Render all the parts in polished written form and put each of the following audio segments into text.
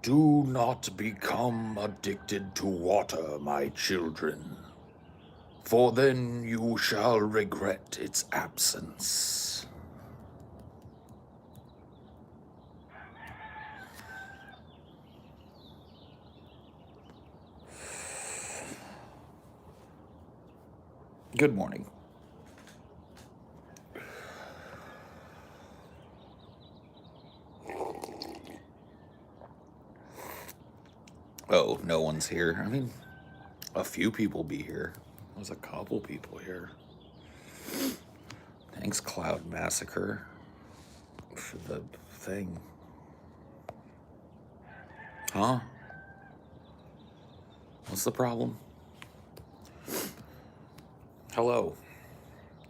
Do not become addicted to water, my children, for then you shall regret its absence. Good morning. Oh, no one's here. I mean, a few people be here. There's a couple people here. Thanks, Cloud Massacre, for the thing. Huh? What's the problem? Hello.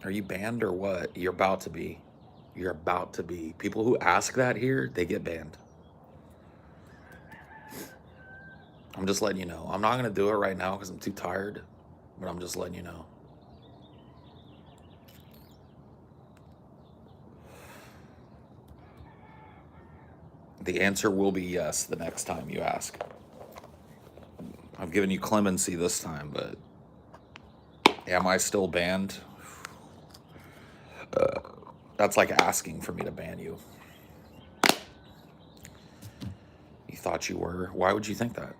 Are you banned or what? You're about to be. You're about to be. People who ask that here, they get banned. I'm just letting you know. I'm not going to do it right now because I'm too tired, but I'm just letting you know. The answer will be yes the next time you ask. I've given you clemency this time, but am I still banned? That's like asking for me to ban you. You thought you were? Why would you think that?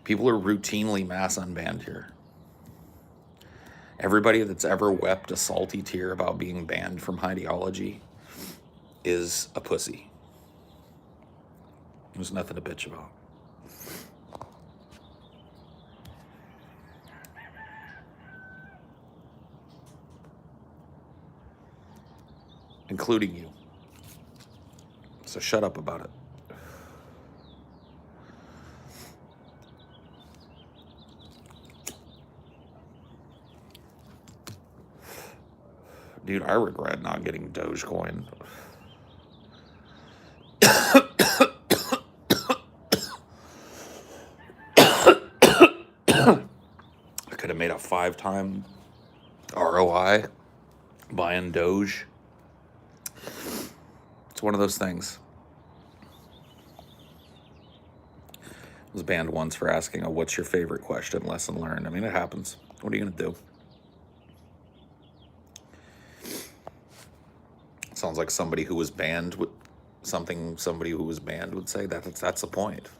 People are routinely mass unbanned here. Everybody that's ever wept a salty tear about being banned from Highdeology is a pussy. There's nothing to bitch about. Including you. So shut up about it. Dude, I regret not getting Dogecoin. I could have made a 5-time ROI buying Doge. It's one of those things. I was banned once for asking, what's your favorite question? Lesson learned. I mean, it happens. What are you going to do? Sounds like somebody who was banned would somebody who was banned would say. That's the point.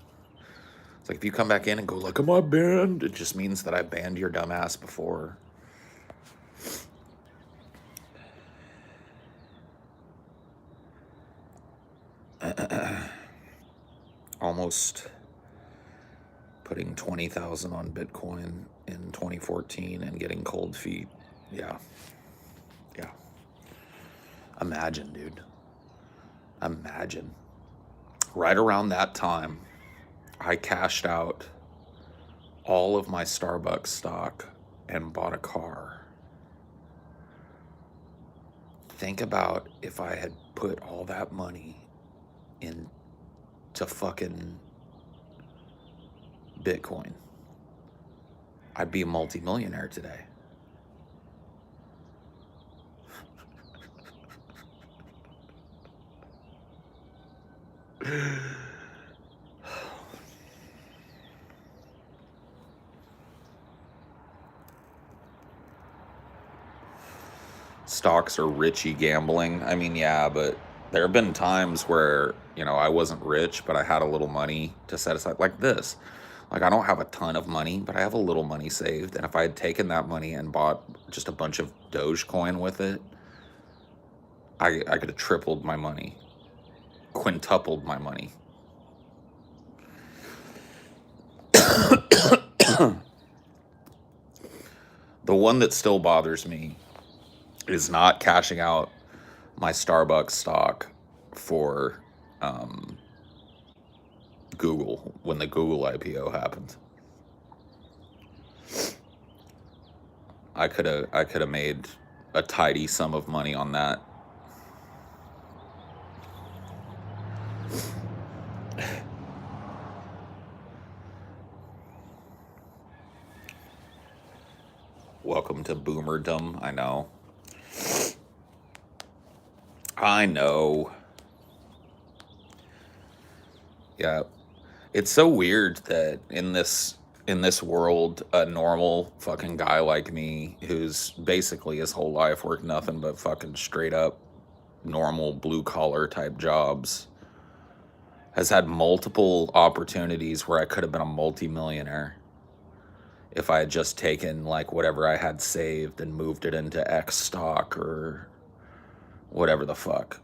It's like if you come back in and go like, am I banned? It just means that I banned your dumb ass before. Almost putting 20,000 on Bitcoin in 2014 and getting cold feet. Yeah. Imagine, dude. Imagine. Right around that time, I cashed out all of my Starbucks stock and bought a car. Think about if I had put all that money into fucking Bitcoin. I'd be a multimillionaire today. Stocks are richy gambling. I mean, yeah, but there have been times where, I wasn't rich, but I had a little money to set aside like this. Like, I don't have a ton of money, but I have a little money saved. And if I had taken that money and bought just a bunch of Dogecoin with it, I could have tripled my money, quintupled my money. The one that still bothers me is not cashing out my Starbucks stock for Google when the Google IPO happened. I could have made a tidy sum of money on that. Welcome to boomerdom. I know. Yeah. It's so weird that in this world, a normal fucking guy like me, who's basically his whole life worked nothing but fucking straight up normal blue collar type jobs, has had multiple opportunities where I could have been a multimillionaire if I had just taken like whatever I had saved and moved it into X stock or whatever the fuck.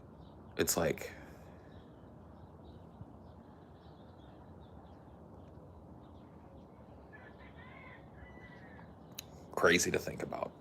It's like crazy to think about.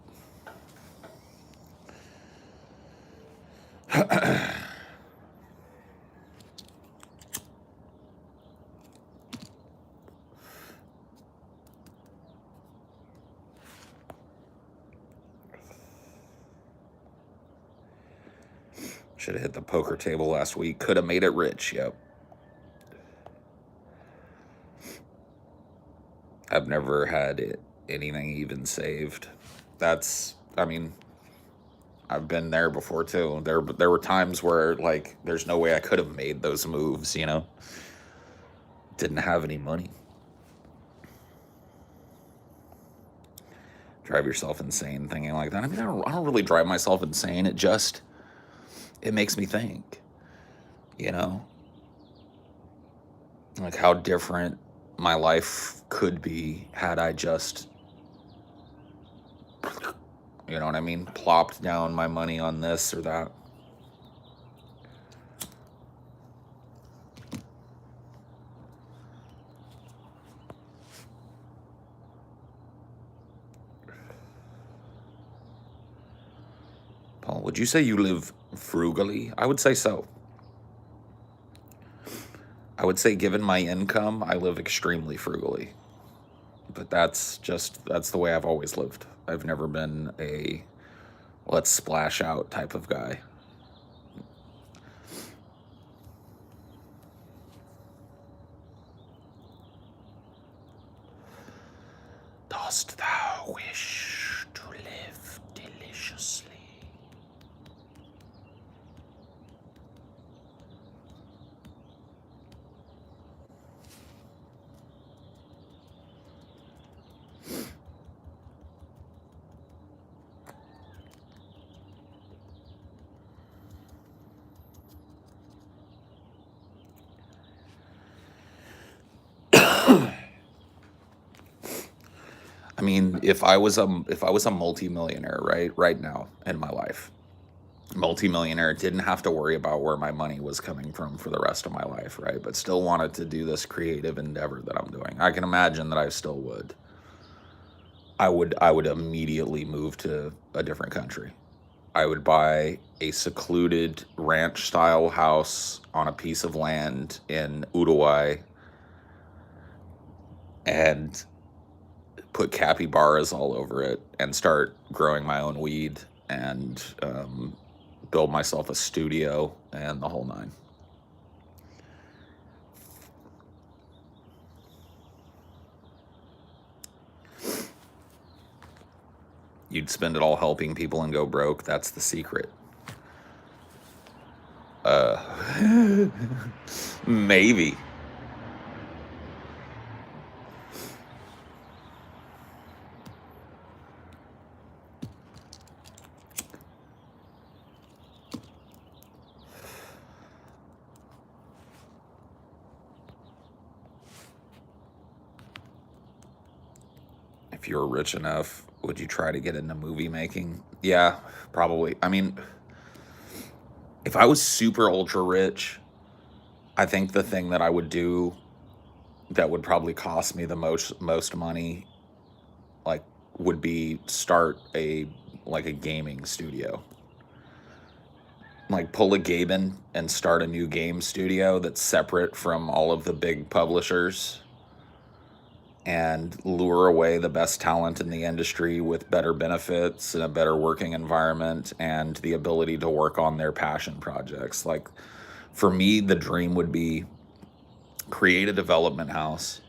Should have hit the poker table last week. Could have made it rich. Yep. I've never had anything even saved. I mean, I've been there before too. There were times where like there's no way I could have made those moves, you know. Didn't have any money. Drive yourself insane thinking like that. I mean, I don't really drive myself insane. It makes me think, you know, like how different my life could be had I just, you know what I mean, plopped down my money on this or that. Paul, would you say you live frugally? I would say so. I would say, given my income, I live extremely frugally. But that's the way I've always lived. I've never been a let's splash out type of guy. Dost thou wish to live deliciously? I mean, if I was a multimillionaire, right now in my life, multimillionaire, didn't have to worry about where my money was coming from for the rest of my life, right? But still wanted to do this creative endeavor that I'm doing. I can imagine that I still would. I would immediately move to a different country. I would buy a secluded ranch style house on a piece of land in Uruguay and put capybaras all over it and start growing my own weed and build myself a studio and the whole nine. You'd spend it all helping people and go broke. That's the secret. Uh, maybe. If you were rich enough, would you try to get into movie making? Yeah, probably. I mean, if I was super ultra rich, I think the thing that I would do that would probably cost me the most money, like, would be start a gaming studio. Like pull a Gaben and start a new game studio that's separate from all of the big publishers and lure away the best talent in the industry with better benefits and a better working environment and the ability to work on their passion projects. Like for me, the dream would be create a development house,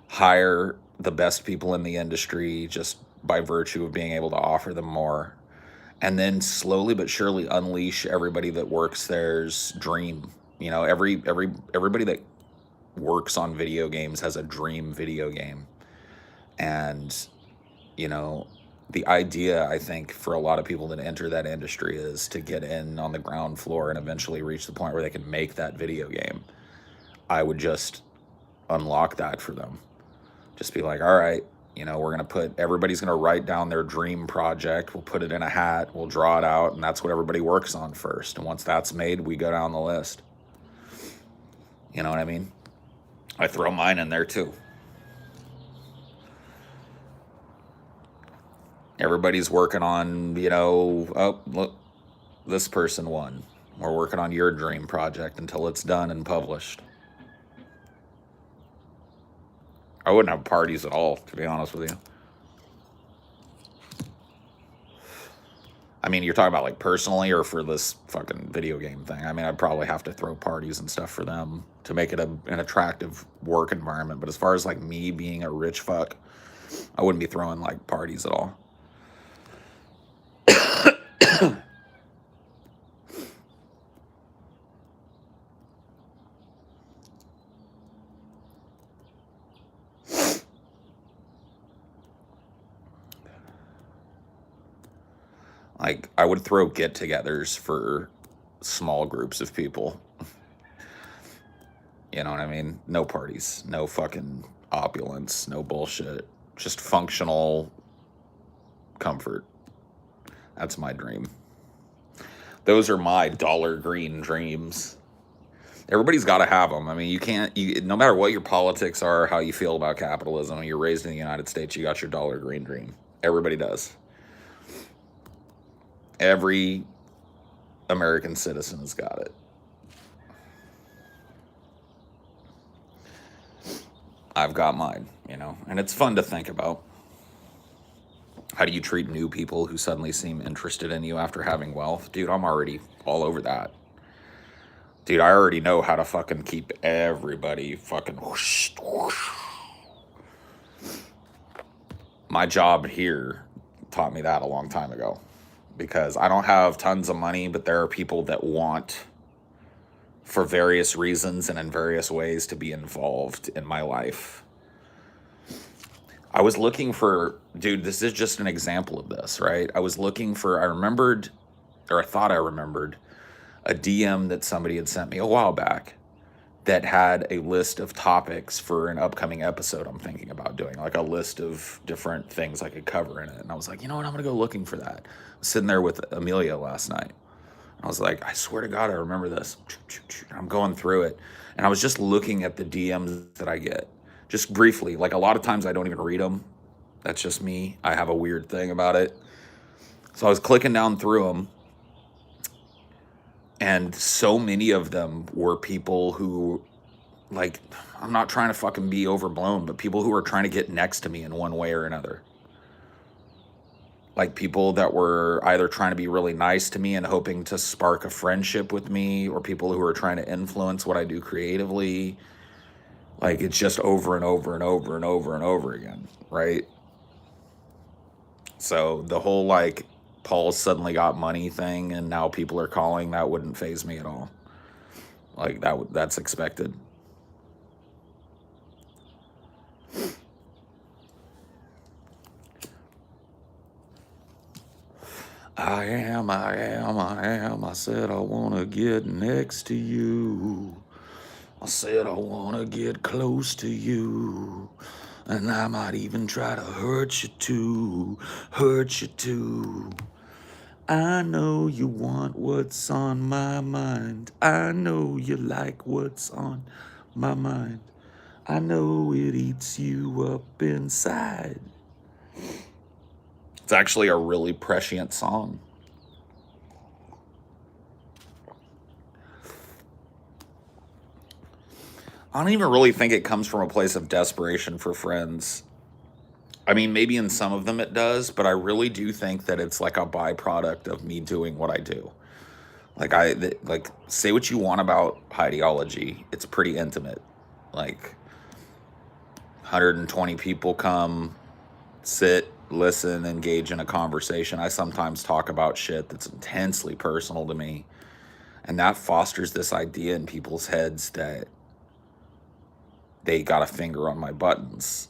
hire the best people in the industry just by virtue of being able to offer them more, and then slowly but surely unleash everybody that works there's dream. You know, everybody that works on video games has a dream video game. And, you know, the idea, I think, for a lot of people that enter that industry is to get in on the ground floor and eventually reach the point where they can make that video game. I would just unlock that for them. Just be like, all right, we're going to everybody's going to write down their dream project. We'll put it in a hat, we'll draw it out, and that's what everybody works on first. And once that's made, we go down the list. You know what I mean? I throw mine in there too. Everybody's working on, oh, look, this person won. We're working on your dream project until it's done and published. I wouldn't have parties at all, to be honest with you. I mean, you're talking about like personally or for this fucking video game thing? I mean, I'd probably have to throw parties and stuff for them to make it an attractive work environment. But as far as like me being a rich fuck, I wouldn't be throwing like parties at all. Like, I would throw get-togethers for small groups of people. You know what I mean? No parties, no fucking opulence, no bullshit. Just functional comfort. That's my dream. Those are my dollar green dreams. Everybody's got to have them. I mean, no matter what your politics are, how you feel about capitalism, when you're raised in the United States, you got your dollar green dream. Everybody does. Every American citizen has got it. I've got mine, and it's fun to think about. How do you treat new people who suddenly seem interested in you after having wealth? Dude, I'm already all over that. Dude, I already know how to fucking keep everybody fucking whoosh, whoosh. My job here taught me that a long time ago. Because I don't have tons of money, but there are people that want, for various reasons and in various ways, to be involved in my life. I was looking for, dude, this is just an example of this, right? I thought I remembered, a DM that somebody had sent me a while back that had a list of topics for an upcoming episode I'm thinking about doing, like a list of different things I could cover in it. And I was like, you know what, I'm going to go looking for that. I was sitting there with Amelia last night. I was like, I swear to God, I remember this. I'm going through it. And I was just looking at the DMs that I get, just briefly. Like a lot of times I don't even read them. That's just me. I have a weird thing about it. So I was clicking down through them. And so many of them were people who, like, I'm not trying to fucking be overblown, but people who are trying to get next to me in one way or another. Like people that were either trying to be really nice to me and hoping to spark a friendship with me, or people who are trying to influence what I do creatively. Like it's just over and over and over and over and over again, right? So the whole like Paul suddenly got money thing and now people are calling, that wouldn't faze me at all. Like that's expected. I said I want to get next to you. I said I want to get close to you. And I might even try to hurt you too. I know you want what's on my mind. I know you like what's on my mind. I know it eats you up inside. It's actually a really prescient song. I don't even really think it comes from a place of desperation for friends. I mean, maybe in some of them it does, but I really do think that it's like a byproduct of me doing what I do. Like say what you want about Highdeology. It's pretty intimate. Like 120 people come, sit, listen, engage in a conversation. I sometimes talk about shit that's intensely personal to me. And that fosters this idea in people's heads that they got a finger on my buttons.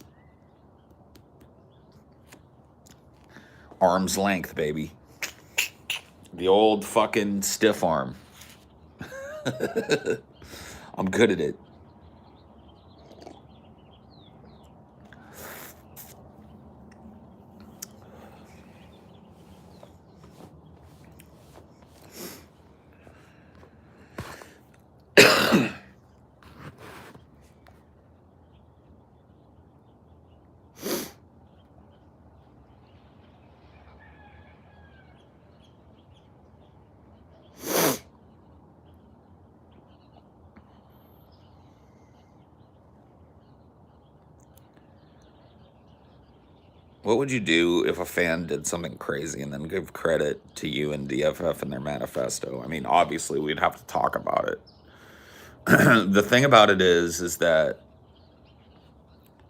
Arm's length, baby. The old fucking stiff arm. I'm good at it. What would you do if a fan did something crazy and then give credit to you and DFF in their manifesto? I mean, obviously, we'd have to talk about it. The thing about it is that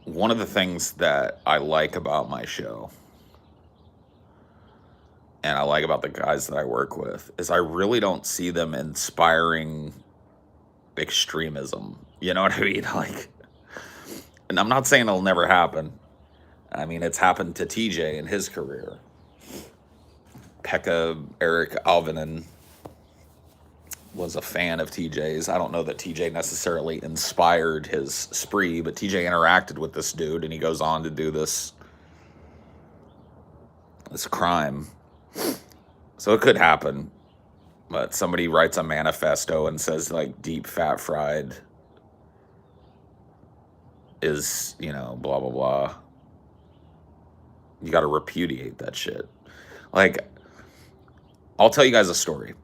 one of the things that I like about my show and I like about the guys that I work with is I really don't see them inspiring extremism. You know what I mean? Like, and I'm not saying it'll never happen. I mean, it's happened to TJ in his career. Pekka Eric Alvinen was a fan of TJ's. I don't know that TJ necessarily inspired his spree, but TJ interacted with this dude and he goes on to do this crime. So it could happen. But somebody writes a manifesto and says like deep fat fried is, blah blah blah. You got to repudiate that shit. Like, I'll tell you guys a story.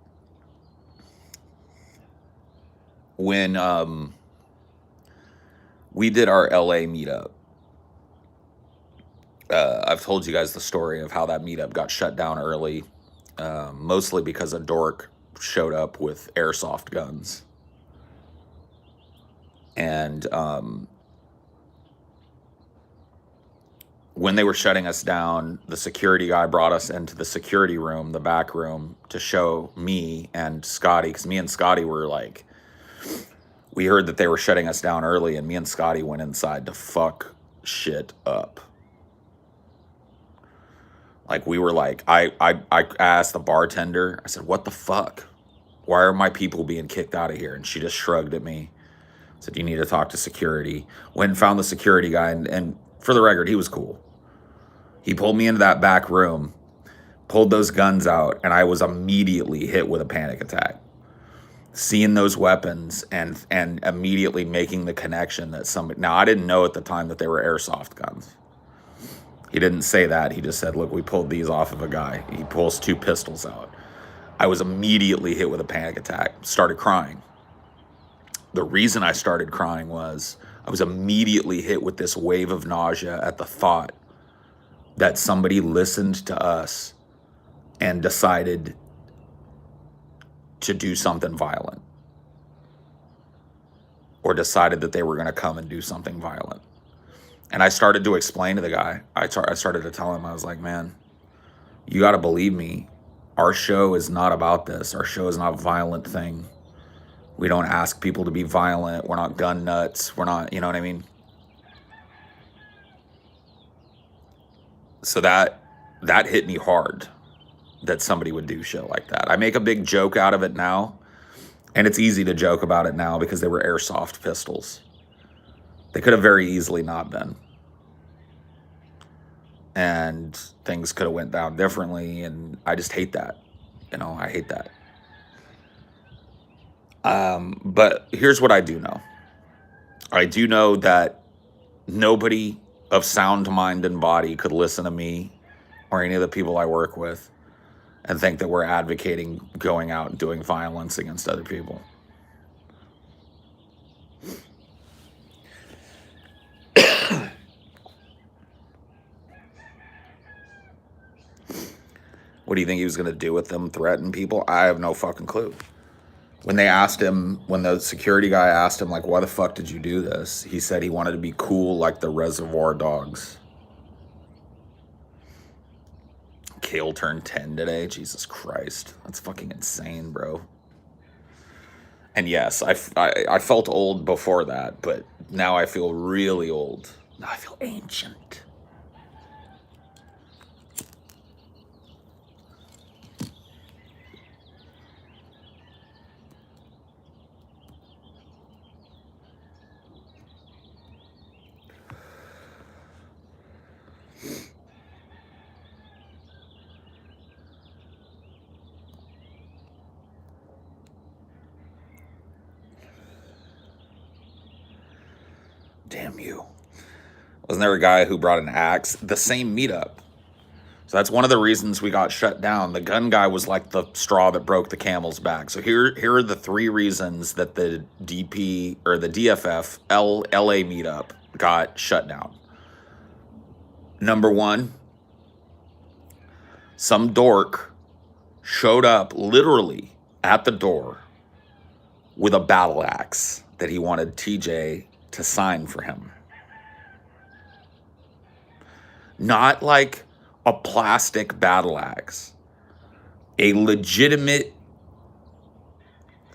When we did our LA meetup, I've told you guys the story of how that meetup got shut down early, mostly because a dork showed up with airsoft guns. And when they were shutting us down, the security guy brought us into the security room, the back room, to show me and Scotty, because me and Scotty were like, we heard that they were shutting us down early, and me and Scotty went inside to fuck shit up. Like, we were like, I asked the bartender, I said, what the fuck? Why are my people being kicked out of here? And she just shrugged at me. Said, you need to talk to security. Went and found the security guy, and for the record, he was cool. He pulled me into that back room, pulled those guns out, and I was immediately hit with a panic attack. Seeing those weapons and immediately making the connection that somebody... Now, I didn't know at the time that they were airsoft guns. He didn't say that. He just said, look, we pulled these off of a guy. He pulls 2 pistols out. I was immediately hit with a panic attack, started crying. The reason I started crying was I was immediately hit with this wave of nausea at the thought that somebody listened to us and decided to do something violent, or decided that they were going to come and do something violent. And I started to explain to the guy, I started to tell him, I was like, man, you got to believe me. Our show is not about this. Our show is not a violent thing. We don't ask people to be violent. We're not gun nuts. We're not, you know what I mean? So that hit me hard, that somebody would do shit like that. I make a big joke out of it now, and it's easy to joke about it now because they were airsoft pistols. They could have very easily not been. And things could have went down differently, and I just hate that. I hate that. But here's what I do know. I do know that nobody of sound mind and body could listen to me or any of the people I work with and think that we're advocating going out and doing violence against other people. What do you think he was going to do with them? Threaten people? I have no fucking clue. When the security guy asked him, like, why the fuck did you do this? He said he wanted to be cool like the Reservoir Dogs. Kale turned 10 today. Jesus Christ. That's fucking insane, bro. And yes, I felt old before that, but now I feel really old. Now I feel ancient. Damn you. Wasn't there a guy who brought an axe? The same meetup. So that's one of the reasons we got shut down. The gun guy was like the straw that broke the camel's back. So here are the three reasons that the DP or the DFF LA meetup got shut down. Number one, some dork showed up literally at the door with a battle axe that he wanted TJ to sign for him. Not like a plastic battle axe, a legitimate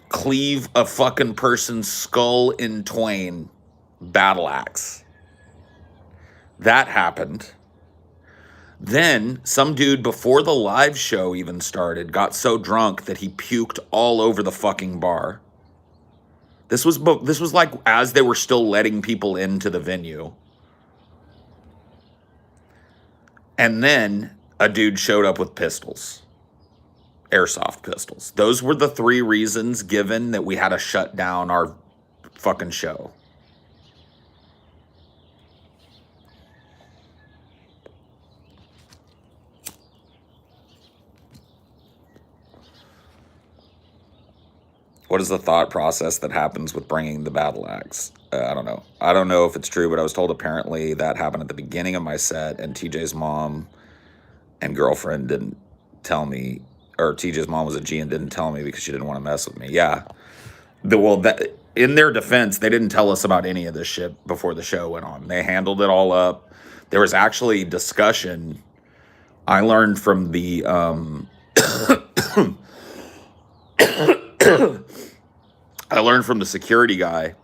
cleave a fucking person's skull in twain battle axe. That happened. Then some dude before the live show even started got so drunk that he puked all over the fucking bar. This was like as they were still letting people into the venue. And then a dude showed up with pistols, airsoft pistols. Those were the three reasons given that we had to shut down our fucking show. What is the thought process that happens with bringing the battle axe? I don't know. I don't know if it's true, but I was told apparently that happened at the beginning of my set, and TJ's mom and girlfriend didn't tell me, or TJ's mom was a G and didn't tell me because she didn't want to mess with me. Yeah. In their defense, they didn't tell us about any of this shit before the show went on. They handled it all up. There was actually discussion. I learned from the I learned from the security guy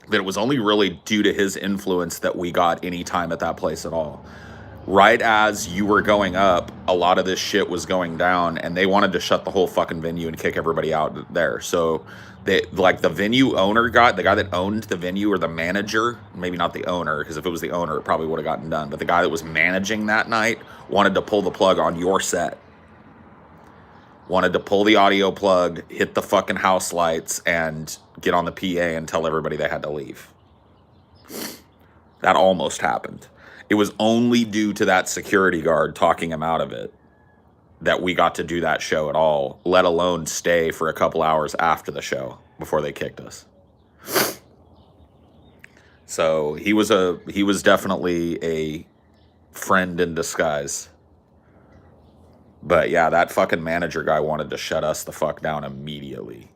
that it was only really due to his influence that we got any time at that place at all. Right as you were going up, a lot of this shit was going down, and they wanted to shut the whole fucking venue and kick everybody out there. So they, like, the venue owner the guy that owned the venue, or the manager, maybe not the owner, because if it was the owner, it probably would have gotten done. But the guy that was managing that night wanted to pull the plug on your set. Wanted to pull the audio plug, hit the fucking house lights, and get on the PA and tell everybody they had to leave. That almost happened. It was only due to that security guard talking him out of it that we got to do that show at all, let alone stay for a couple hours after the show before they kicked us. So he was definitely a friend in disguise. But yeah, that fucking manager guy wanted to shut us the fuck down immediately.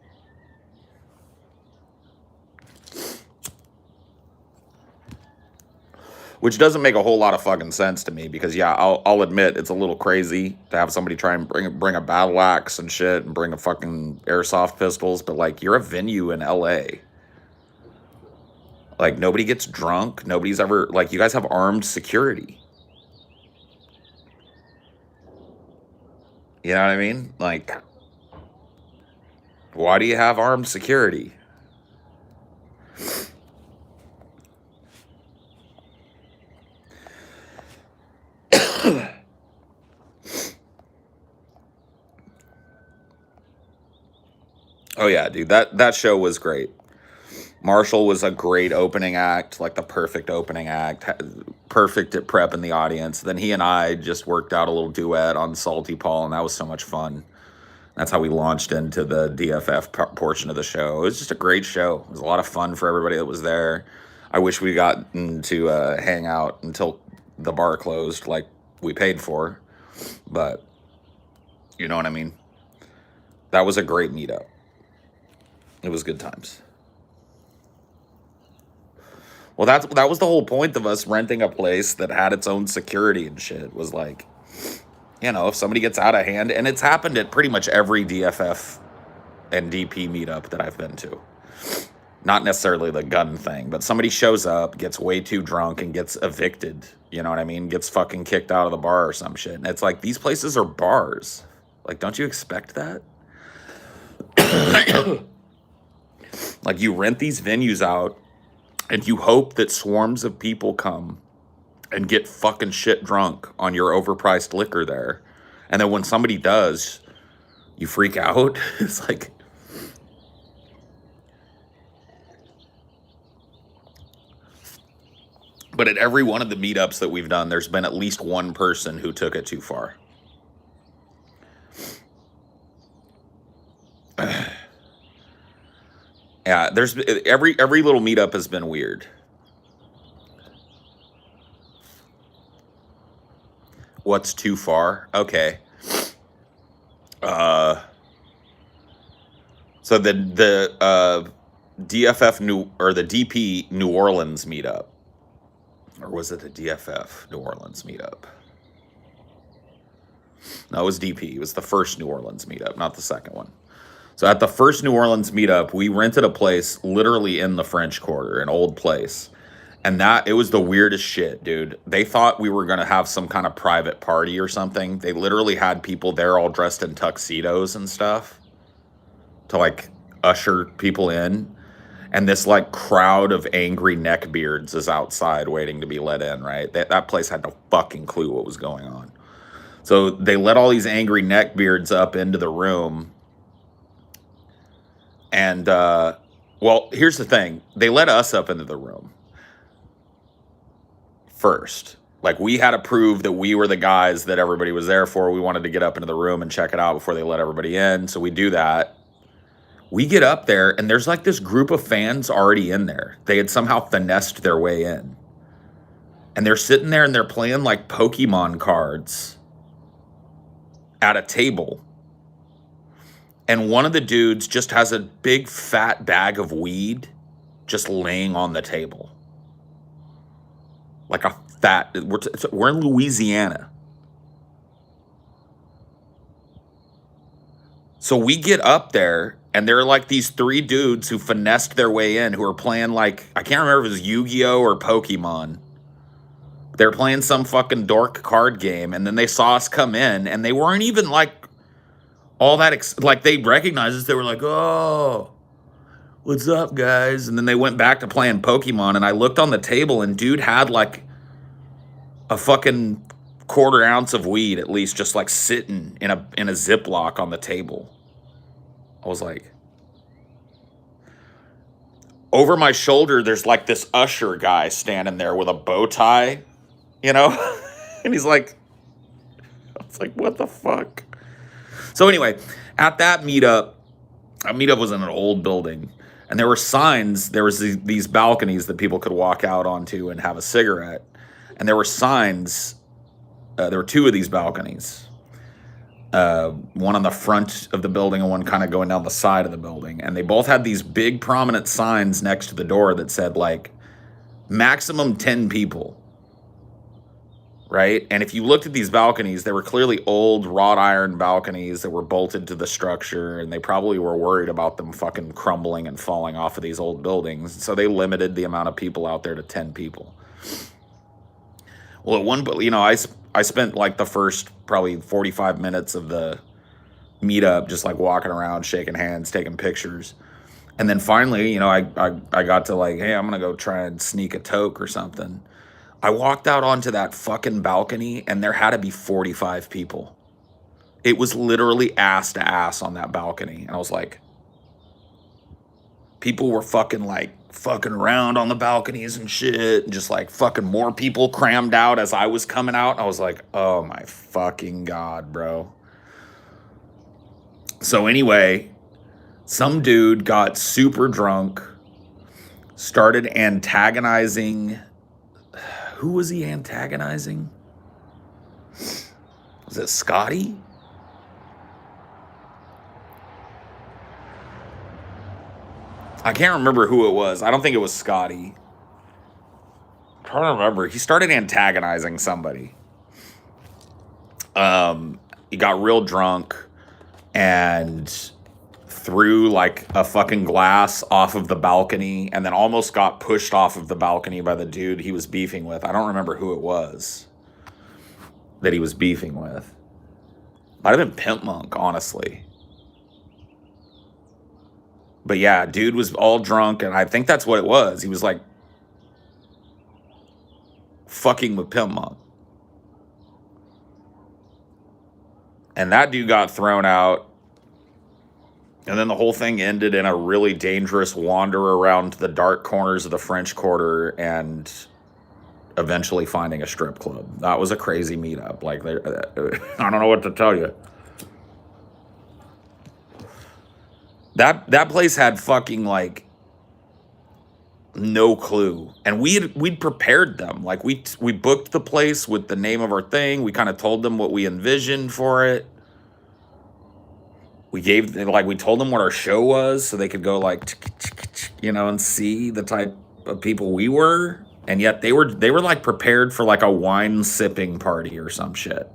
Which doesn't make a whole lot of fucking sense to me, because yeah, I'll admit it's a little crazy to have somebody try and bring a battle axe and shit and bring a fucking airsoft pistols, but like, you're a venue in LA. Like, nobody gets drunk. Nobody's ever, like, you guys have armed security. You know what I mean? Like, why do you have armed security? Oh yeah, dude, that show was great. Marshall was a great opening act, like the perfect opening act, perfect at prepping the audience. Then he and I just worked out a little duet on Salty Paul, and that was so much fun. That's how we launched into the DFF portion of the show. It was just a great show. It was a lot of fun for everybody that was there. I wish we got to hang out until the bar closed, like we paid for, but you know what I mean? That was a great meetup. It was good times. Well, that was the whole point of us renting a place that had its own security and shit. Was like, if somebody gets out of hand, and it's happened at pretty much every DFF and DP meetup that I've been to. Not necessarily the gun thing, but somebody shows up, gets way too drunk, and gets evicted. You know what I mean? Gets fucking kicked out of the bar or some shit. And it's like, these places are bars. Like, don't you expect that? Like, you rent these venues out, and you hope that swarms of people come and get fucking shit drunk on your overpriced liquor there. And then when somebody does, you freak out. It's like... But at every one of the meetups that we've done, there's been at least one person who took it too far. Yeah, there's every little meetup has been weird. What's too far? Okay. So the DFF the DP New Orleans meetup. Or was it the DFF New Orleans meetup? No, it was DP. It was the first New Orleans meetup, not the second one. So at the first New Orleans meetup, we rented a place literally in the French Quarter, an old place. And it was the weirdest shit, dude. They thought we were going to have some kind of private party or something. They literally had people there all dressed in tuxedos and stuff to like usher people in. And this like crowd of angry neckbeards is outside waiting to be let in, right? That place had no fucking clue what was going on. So they let all these angry neckbeards up into the room. And, well, here's the thing. They let us up into the room first. Like, we had to prove that we were the guys that everybody was there for. We wanted to get up into the room and check it out before they let everybody in. So we do that. We get up there, and there's like this group of fans already in there. They had somehow finessed their way in. And they're sitting there, and they're playing like Pokemon cards at a table. And one of the dudes just has a big fat bag of weed just laying on the table. Like a fat... We're in Louisiana. So we get up there, and there are like these three dudes who finessed their way in, who are playing like... I can't remember if it was Yu-Gi-Oh! Or Pokemon. They're playing some fucking dork card game, and then they saw us come in, and they weren't even like... all that, like, they recognized us. They were like, oh, what's up, guys? And then they went back to playing Pokemon, and I looked on the table, and dude had, like, a fucking quarter ounce of weed, at least, just, like, sitting in a Ziploc on the table. I was like... Over my shoulder, there's, like, this usher guy standing there with a bow tie, you know? And he's like... I was like, what the fuck? So anyway, at that meetup was in an old building, and there were signs. There was these balconies that people could walk out onto and have a cigarette, and there were signs. There were two of these balconies, one on the front of the building and one kind of going down the side of the building, and they both had these big prominent signs next to the door that said like maximum 10 people. Right? And if you looked at these balconies, they were clearly old wrought iron balconies that were bolted to the structure, and they probably were worried about them fucking crumbling and falling off of these old buildings. So they limited the amount of people out there to 10 people. Well, I spent like the first probably 45 minutes of the meetup just like walking around, shaking hands, taking pictures. And then finally, I got to like, hey, I'm going to go try and sneak a toke or something. I walked out onto that fucking balcony, and there had to be 45 people. It was literally ass to ass on that balcony. And I was like, people were fucking around on the balconies and shit. And just like fucking more people crammed out as I was coming out. I was like, oh my fucking God, bro. So anyway, some dude got super drunk, started antagonizing... Who was he antagonizing? Was it Scotty? I can't remember who it was. I don't think it was Scotty. I'm trying to remember. He started antagonizing somebody. He got real drunk and threw like a fucking glass off of the balcony and then almost got pushed off of the balcony by the dude he was beefing with. I don't remember who it was that he was beefing with. Might have been Pimp Monk, honestly. But yeah, dude was all drunk, and I think that's what it was. He was like fucking with Pimp Monk. And that dude got thrown out. And then the whole thing ended in a really dangerous wander around the dark corners of the French Quarter and eventually finding a strip club. That was a crazy meetup. Like, I don't know what to tell you. That place had fucking like no clue, and we'd prepared them. Like we booked the place with the name of our thing. We kind of told them what we envisioned for it. We told them what our show was, so they could go like, and see the type of people we were. And yet they were like prepared for like a wine sipping party or some shit.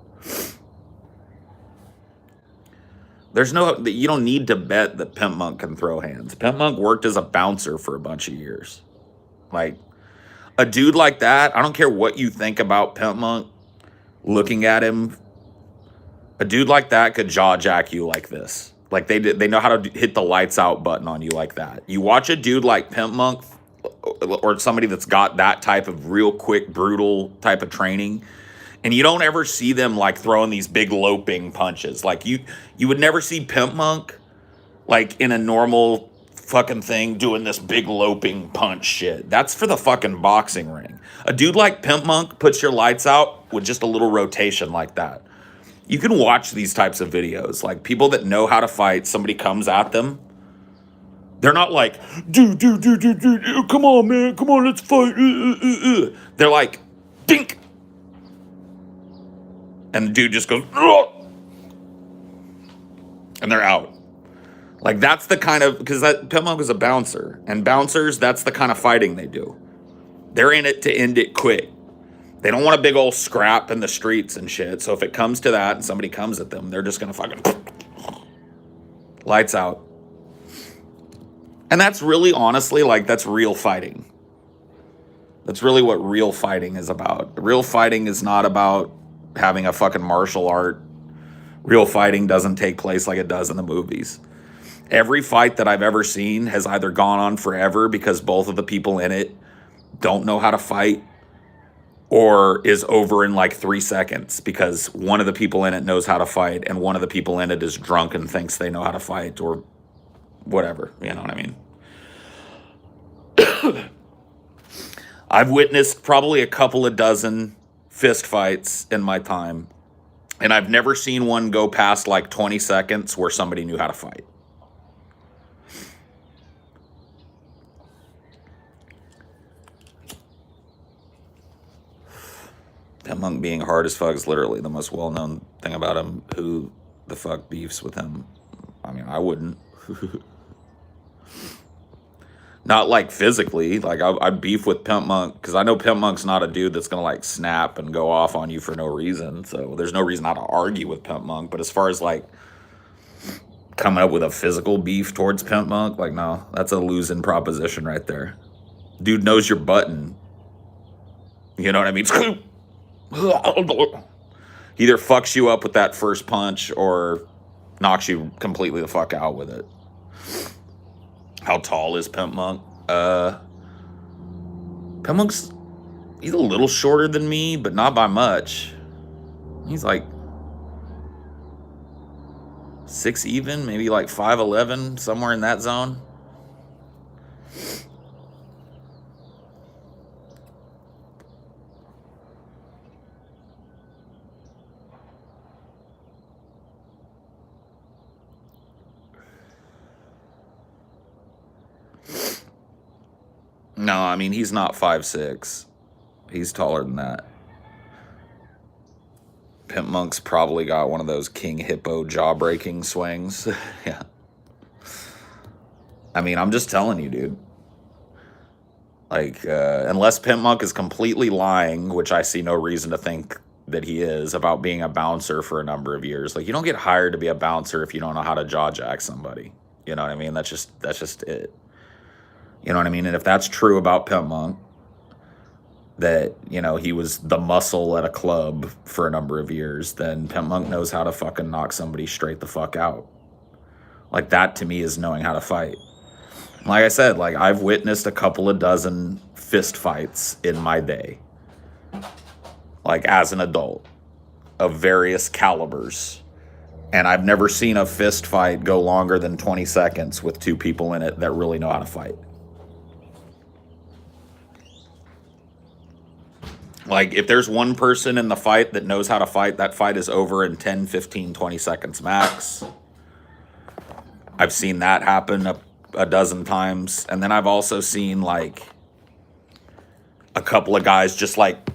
You don't need to bet that Pimp Monk can throw hands. Pimp Monk worked as a bouncer for a bunch of years. Like, a dude like that, I don't care what you think about Pimp Monk, looking at him, a dude like that could jaw jack you like this. Like, they know how to hit the lights out button on you like that. You watch a dude like Pimp Monk, or somebody that's got that type of real quick, brutal type of training, and you don't ever see them like throwing these big loping punches. Like you would never see Pimp Monk like in a normal fucking thing doing this big loping punch shit. That's for the fucking boxing ring. A dude like Pimp Monk puts your lights out with just a little rotation like that. You can watch these types of videos. Like people that know how to fight, somebody comes at them. They're not like, dude, come on, man, come on, let's fight. They're like, dink. And the dude just goes, ugh! And they're out. Like, that's the kind of, because that Pimp Monk is a bouncer. And bouncers, that's the kind of fighting they do. They're in it to end it quick. They don't want a big old scrap in the streets and shit. So if it comes to that and somebody comes at them, they're just going to fucking lights out. And that's really, honestly, like, that's real fighting. That's really what real fighting is about. Real fighting is not about having a fucking martial art. Real fighting doesn't take place like it does in the movies. Every fight that I've ever seen has either gone on forever because both of the people in it don't know how to fight, or is over in like 3 seconds because one of the people in it knows how to fight and one of the people in it is drunk and thinks they know how to fight, or whatever, you know what I mean? I've witnessed probably a couple of dozen fist fights in my time, and I've never seen one go past like 20 seconds where somebody knew how to fight. Pimp Monk being hard as fuck is literally the most well-known thing about him. Who the fuck beefs with him? I mean, I wouldn't. Not like physically. Like, I'd beef with Pimp Monk because I know Pimp Monk's not a dude that's going to like snap and go off on you for no reason. So there's no reason not to argue with Pimp Monk. But as far as like coming up with a physical beef towards Pimp Monk, like, no, that's a losing proposition right there. Dude knows your button. You know what I mean? He either fucks you up with that first punch or knocks you completely the fuck out with it. How tall is Pimp Monk? Pimp Monk's, he's a little shorter than me, but not by much. He's like 6 even, maybe like 5'11", somewhere in that zone. No, I mean, he's not 5'6". He's taller than that. Pimp Monk's probably got one of those King Hippo jaw-breaking swings. Yeah. I mean, I'm just telling you, dude. Like, unless Pimp Monk is completely lying, which I see no reason to think that he is, about being a bouncer for a number of years. Like, you don't get hired to be a bouncer if you don't know how to jaw jack somebody. You know what I mean? That's just it. You know what I mean? And if that's true about Pimp Monk, that, he was the muscle at a club for a number of years, then Pimp Monk knows how to fucking knock somebody straight the fuck out. Like, that to me is knowing how to fight. Like I said, like, I've witnessed a couple of dozen fist fights in my day, like, as an adult, of various calibers. And I've never seen a fist fight go longer than 20 seconds with two people in it that really know how to fight. Like, if there's one person in the fight that knows how to fight, that fight is over in 10, 15, 20 seconds max. I've seen that happen a dozen times. And then I've also seen, like, a couple of guys just, like,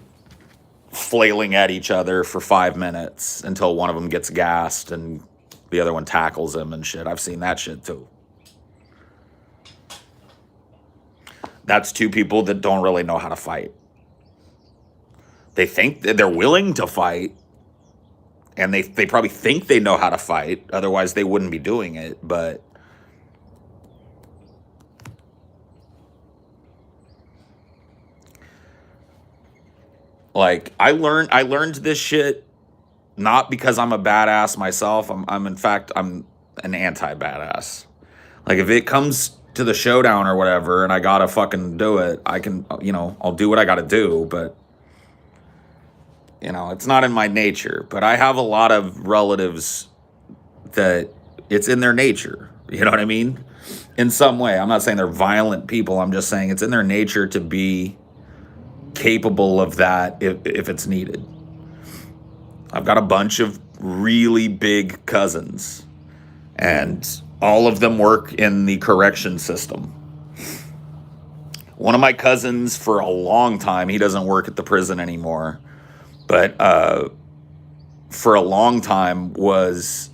flailing at each other for 5 minutes until one of them gets gassed and the other one tackles him and shit. I've seen that shit too. That's two people that don't really know how to fight. They think that they're willing to fight, and they probably think they know how to fight, otherwise they wouldn't be doing it, but like, I learned this shit not because I'm a badass myself. I'm in fact, I'm an anti-badass. Like, if it comes to the showdown or whatever and I gotta fucking do it, I can, I'll do what I gotta do, but it's not in my nature. But I have a lot of relatives that it's in their nature. You know what I mean? In some way. I'm not saying they're violent people. I'm just saying it's in their nature to be capable of that if it's needed. I've got a bunch of really big cousins, and all of them work in the correction system. One of my cousins, for a long time, he doesn't work at the prison anymore, but for a long time was,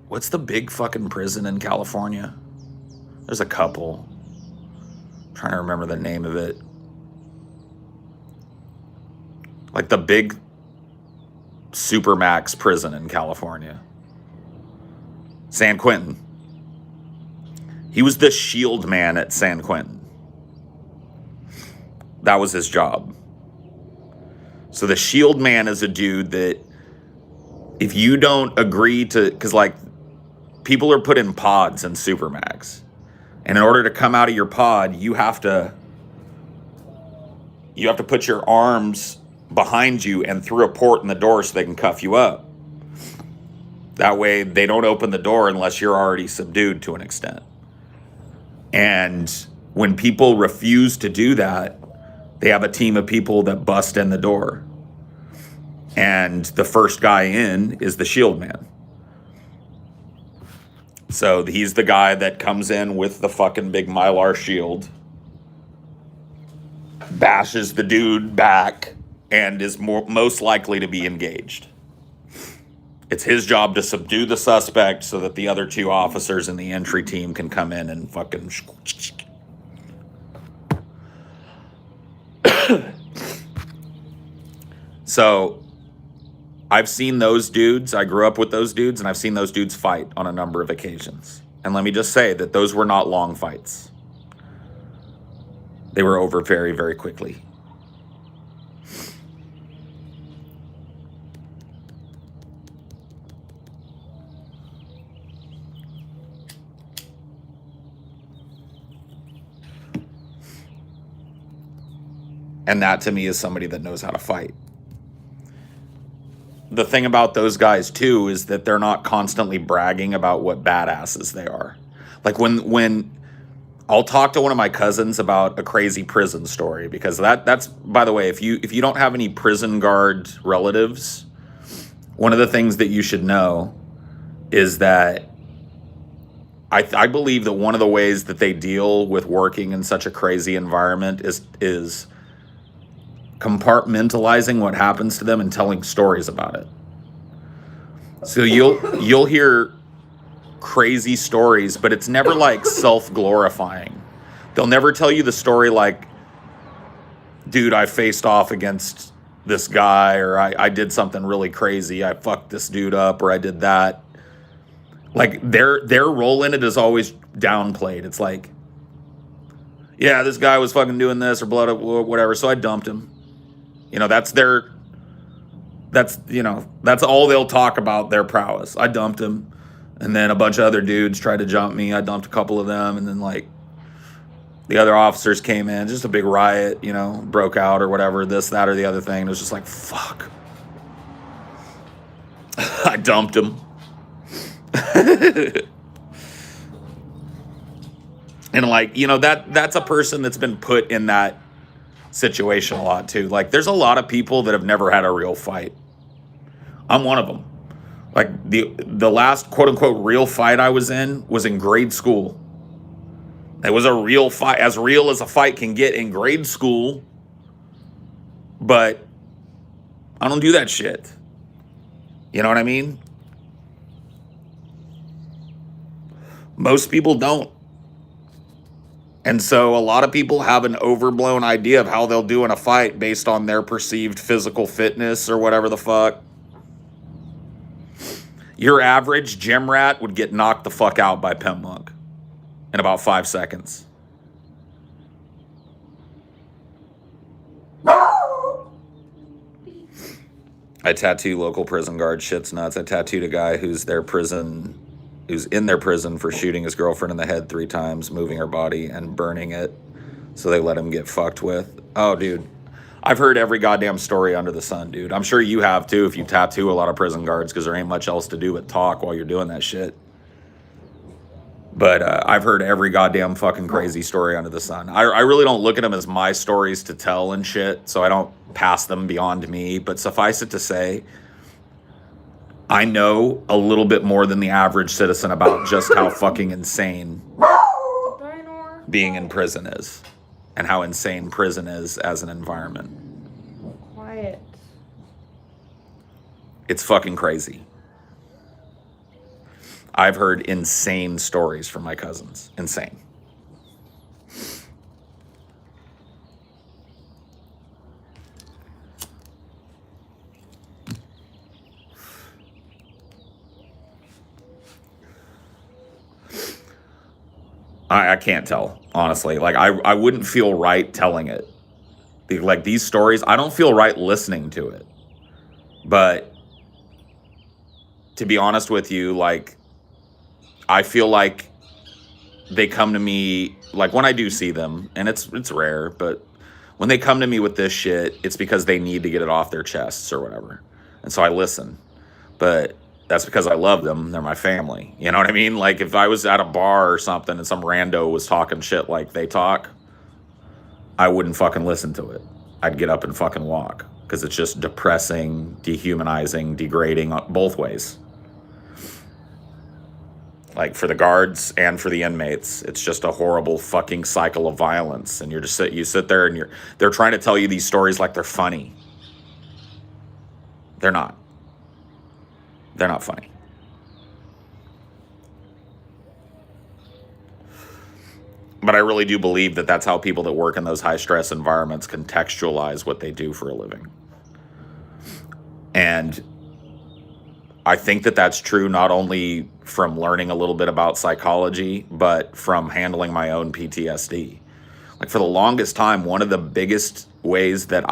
what's the big fucking prison in California? There's a couple. I'm trying to remember the name of it. Like, the big Supermax prison in California. San Quentin. He was the shield man at San Quentin. That was his job. So the shield man is a dude that, if you don't agree to, because, like, people are put in pods in Supermax, and in order to come out of your pod, you have to put your arms behind you and through a port in the door so they can cuff you up. That way they don't open the door unless you're already subdued to an extent. And when people refuse to do that, they have a team of people that bust in the door. And the first guy in is the shield man. So he's the guy that comes in with the fucking big Mylar shield, bashes the dude back, and is most likely to be engaged. It's his job to subdue the suspect so that the other two officers in the entry team can come in and fucking... So I've seen those dudes. I grew up with those dudes, and I've seen those dudes fight on a number of occasions. And let me just say that those were not long fights. They were over very, very quickly. And that, to me, is somebody that knows how to fight. The thing about those guys, too, is that they're not constantly bragging about what badasses they are. Like, when I'll talk to one of my cousins about a crazy prison story, because that's, by the way, if you don't have any prison guard relatives, one of the things that you should know is that I believe that one of the ways that they deal with working in such a crazy environment is compartmentalizing what happens to them and telling stories about it. So you'll hear crazy stories, but it's never like self-glorifying. They'll never tell you the story like, dude, I faced off against this guy, or I did something really crazy. I fucked this dude up, or I did that. Like their role in it is always downplayed. It's like, yeah, this guy was fucking doing this or blood or whatever, so I dumped him. You know, that's all they'll talk about, their prowess. I dumped him. And then a bunch of other dudes tried to jump me. I dumped a couple of them, and then like the other officers came in, just a big riot, you know, broke out or whatever, this, that, or the other thing. It was just like, fuck. I dumped him. And like, you know, that's a person that's been put in that situation a lot too. Like there's a lot of people that have never had a real fight. I'm one of them. Like the last quote unquote real fight I was in grade school. It was a real fight, as real as a fight can get in grade school. But I don't do that shit. You know what I mean? Most people don't. And so a lot of people have an overblown idea of how they'll do in a fight based on their perceived physical fitness or whatever the fuck. Your average gym rat would get knocked the fuck out by Pimp Monk in about 5 seconds. I tattoo local prison guards. Shit's nuts. I tattooed a guy who's in their prison for shooting his girlfriend in the head 3 times, moving her body, and burning it. So they let him get fucked with. Oh, dude. I've heard every goddamn story under the sun, dude. I'm sure you have, too, if you tattoo a lot of prison guards, because there ain't much else to do but talk while you're doing that shit. But I've heard every goddamn fucking crazy story under the sun. I really don't look at them as my stories to tell and shit, so I don't pass them beyond me. But suffice it to say, I know a little bit more than the average citizen about just how fucking insane being in prison is, and how insane prison is as an environment. Quiet. It's fucking crazy. I've heard insane stories from my cousins. Insane. I can't tell, honestly. Like, I wouldn't feel right telling it. Like, these stories, I don't feel right listening to it. But to be honest with you, like, I feel like they come to me, like, when I do see them, and it's rare, but when they come to me with this shit, it's because they need to get it off their chests or whatever. And so I listen. But that's because I love them. They're my family. You know what I mean? Like, if I was at a bar or something and some rando was talking shit like they talk, I wouldn't fucking listen to it. I'd get up and fucking walk, because it's just depressing, dehumanizing, degrading both ways. Like, for the guards and for the inmates, it's just a horrible fucking cycle of violence. And you sit there and they're trying to tell you these stories like they're funny. They're not. They're not funny. But I really do believe that that's how people that work in those high stress environments contextualize what they do for a living. And I think that that's true not only from learning a little bit about psychology, but from handling my own PTSD. Like, for the longest time, one of the biggest ways that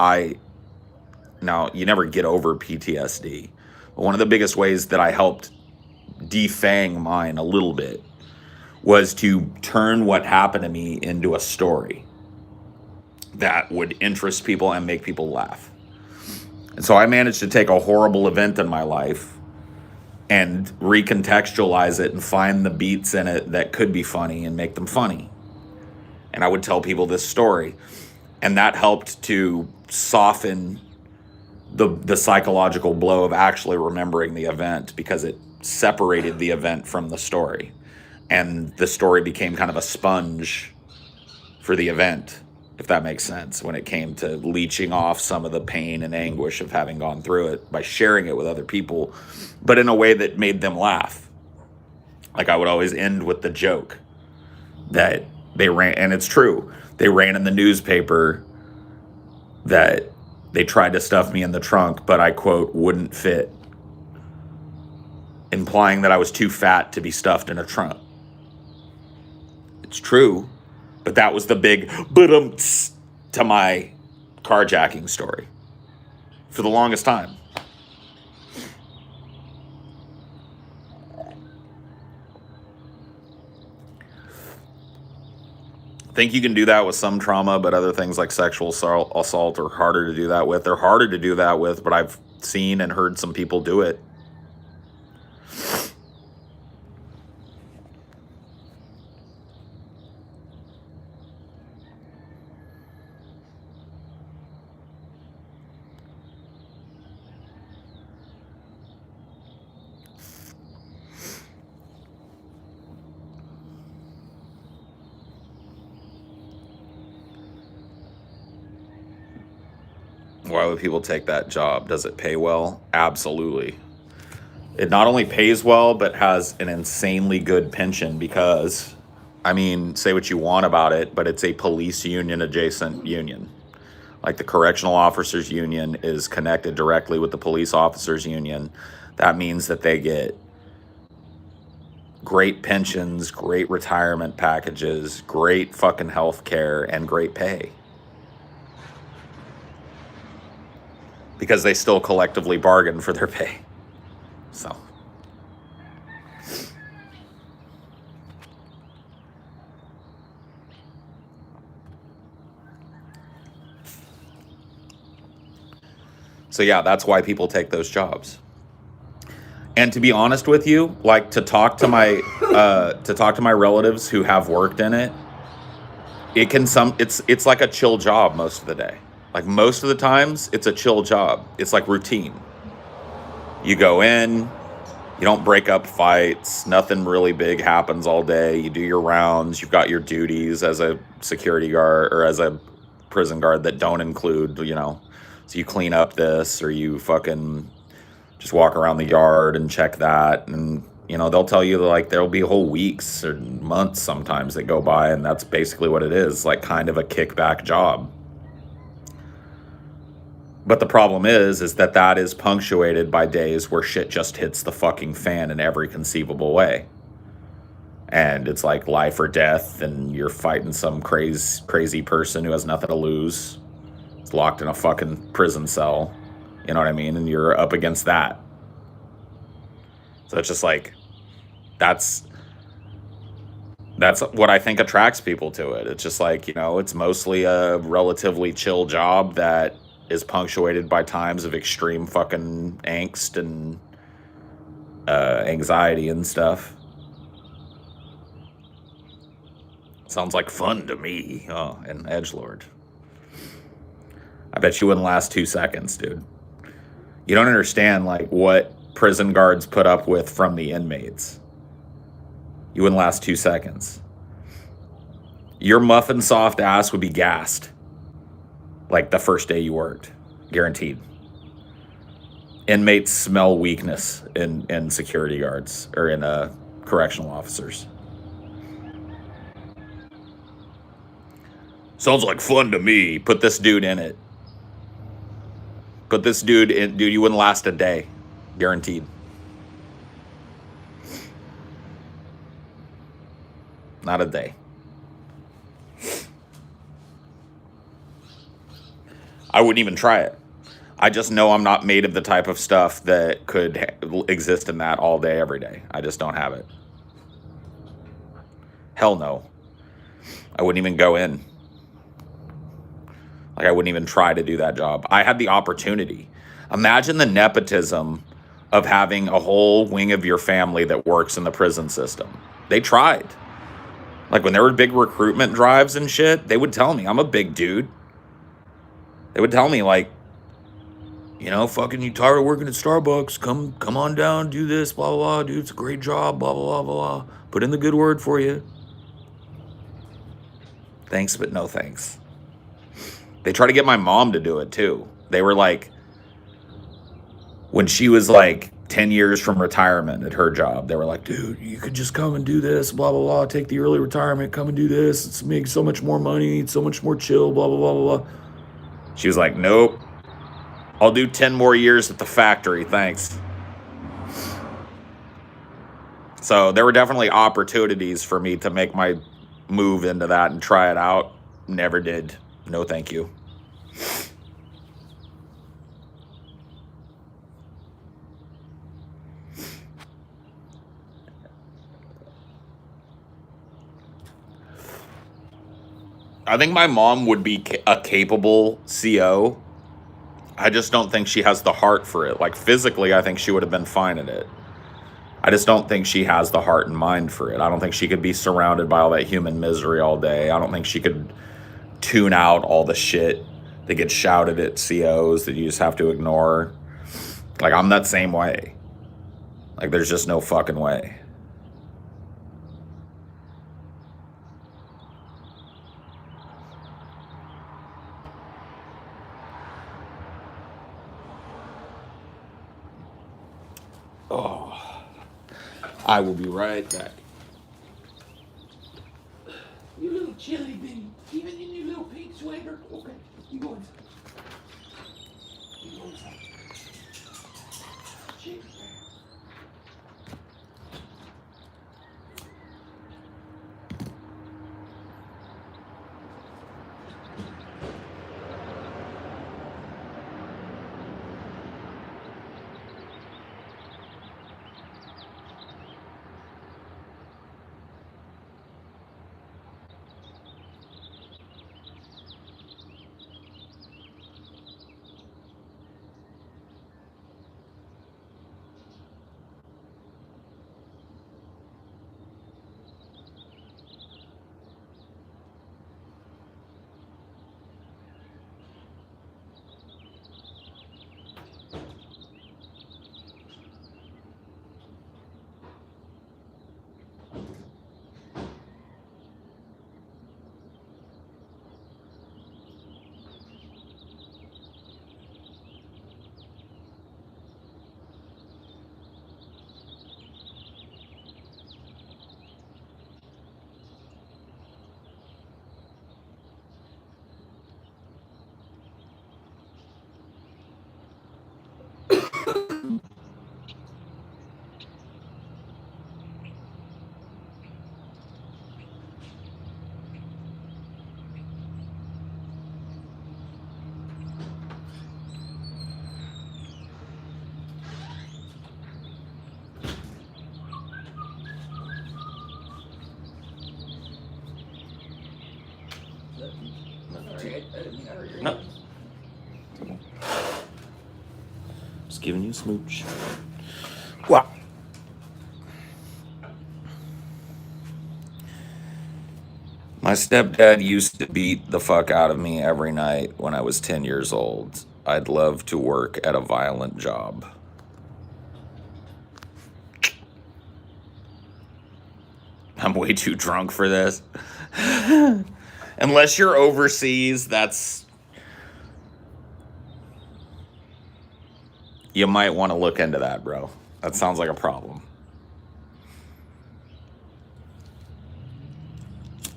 now, you never get over PTSD, but one of the biggest ways that I helped defang mine a little bit was to turn what happened to me into a story that would interest people and make people laugh. And so I managed to take a horrible event in my life and recontextualize it and find the beats in it that could be funny and make them funny. And I would tell people this story. And that helped to soften the psychological blow of actually remembering the event, because it separated the event from the story. And the story became kind of a sponge for the event, if that makes sense, when it came to leeching off some of the pain and anguish of having gone through it by sharing it with other people, but in a way that made them laugh. Like, I would always end with the joke that they ran, and it's true, they ran in the newspaper that they tried to stuff me in the trunk, but I, quote, wouldn't fit. implying that I was too fat to be stuffed in a trunk. It's true, but that was the big ba-dum-ts to my carjacking story for the longest time. I think you can do that with some trauma, but other things like sexual assault are harder to do that with. They're harder to do that with, but I've seen and heard some people do it. Why would people take that job? Does it pay well? Absolutely. It not only pays well, but has an insanely good pension because, I mean, say what you want about it, but it's a police union adjacent union. Like the correctional officers union is connected directly with the police officers union. That means that they get great pensions, great retirement packages, great fucking health care, and great pay. Because they still collectively bargain for their pay. So. So yeah, that's why people take those jobs. And to be honest with you, like to talk to my relatives who have worked in it, it's like a chill job most of the day. Like most of the times, it's a chill job. It's like routine. You go in, you don't break up fights, nothing really big happens all day. You do your rounds, you've got your duties as a security guard or as a prison guard that don't include, so you clean up this or you fucking just walk around the yard and check that. And, they'll tell you like there'll be whole weeks or months sometimes that go by, and that's basically what it is, like kind of a kickback job. But the problem is that is punctuated by days where shit just hits the fucking fan in every conceivable way. And it's like life or death, and you're fighting some crazy person who has nothing to lose. It's locked in a fucking prison cell. You know what I mean? And you're up against that. So it's just like, that's what I think attracts people to it. It's just like, it's mostly a relatively chill job that is punctuated by times of extreme fucking angst and anxiety and stuff. Sounds like fun to me. Oh, and edgelord. I bet you wouldn't last 2 seconds, dude. You don't understand like what prison guards put up with from the inmates. You wouldn't last 2 seconds. Your muffin soft ass would be gassed. Like the first day you worked, guaranteed. Inmates smell weakness in security guards or in correctional officers. Sounds like fun to me. Put this dude in it. Put this dude in, dude, you wouldn't last a day, guaranteed. Not a day. I wouldn't even try it. I just know I'm not made of the type of stuff that could exist in that all day, every day. I just don't have it. Hell no. I wouldn't even go in. Like, I wouldn't even try to do that job. I had the opportunity. Imagine the nepotism of having a whole wing of your family that works in the prison system. They tried. Like, when there were big recruitment drives and shit, they would tell me, I'm a big dude. They would tell me, like, fucking you tired of working at Starbucks, come on down, do this, blah, blah, blah, dude, it's a great job, blah, blah, blah, blah, blah. Put in the good word for you. Thanks, but no thanks. They try to get my mom to do it, too. They were like, when she was like 10 years from retirement at her job, they were like, dude, you could just come and do this, blah, blah, blah, take the early retirement, come and do this, it's make so much more money, it's so much more chill, blah, blah, blah, blah, blah. She was like, nope, I'll do 10 more years at the factory, thanks. So there were definitely opportunities for me to make my move into that and try it out. Never did. No, thank you. I think my mom would be a capable CO. I just don't think she has the heart for it. Like physically, I think she would have been fine at it. I just don't think she has the heart and mind for it. I don't think she could be surrounded by all that human misery all day. I don't think she could tune out all the shit that gets shouted at COs that you just have to ignore. Like, I'm that same way. Like, there's just no fucking way. Oh, I will be right back. You little chilly bitty, even in your little pink sweater. Okay, you go inside. You go inside. Cheers. No. Just giving you a smooch. Wow. My stepdad used to beat the fuck out of me every night when I was 10 years old. I'd love to work at a violent job. I'm way too drunk for this. Unless you're overseas, you might want to look into that, bro. That sounds like a problem.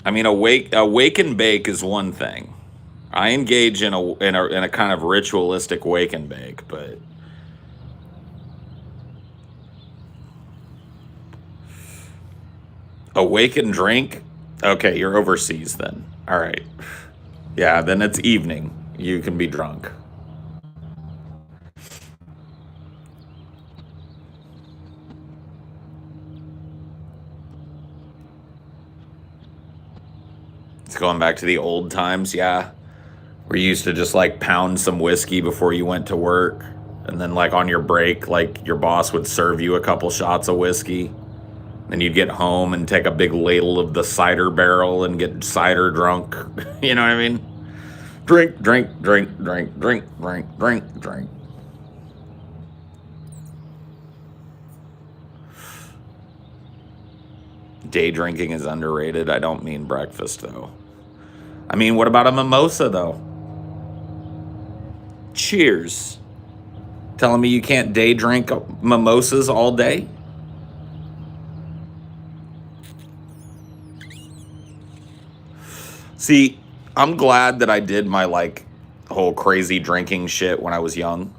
I mean, a wake and bake is one thing. I engage in a kind of ritualistic wake and bake, but a wake and drink? Okay, you're overseas then. All right. Yeah, then it's evening. You can be drunk. It's going back to the old times, yeah. Where you used to just like pound some whiskey before you went to work. And then like on your break, like your boss would serve you a couple shots of whiskey. Then you'd get home and take a big ladle of the cider barrel and get cider drunk. You know what I mean? Drink, drink, drink, drink, drink, drink, drink, drink. Day drinking is underrated. I don't mean breakfast, though. I mean, what about a mimosa, though? Cheers. Telling me you can't day drink mimosas all day? See, I'm glad that I did my like whole crazy drinking shit when I was young.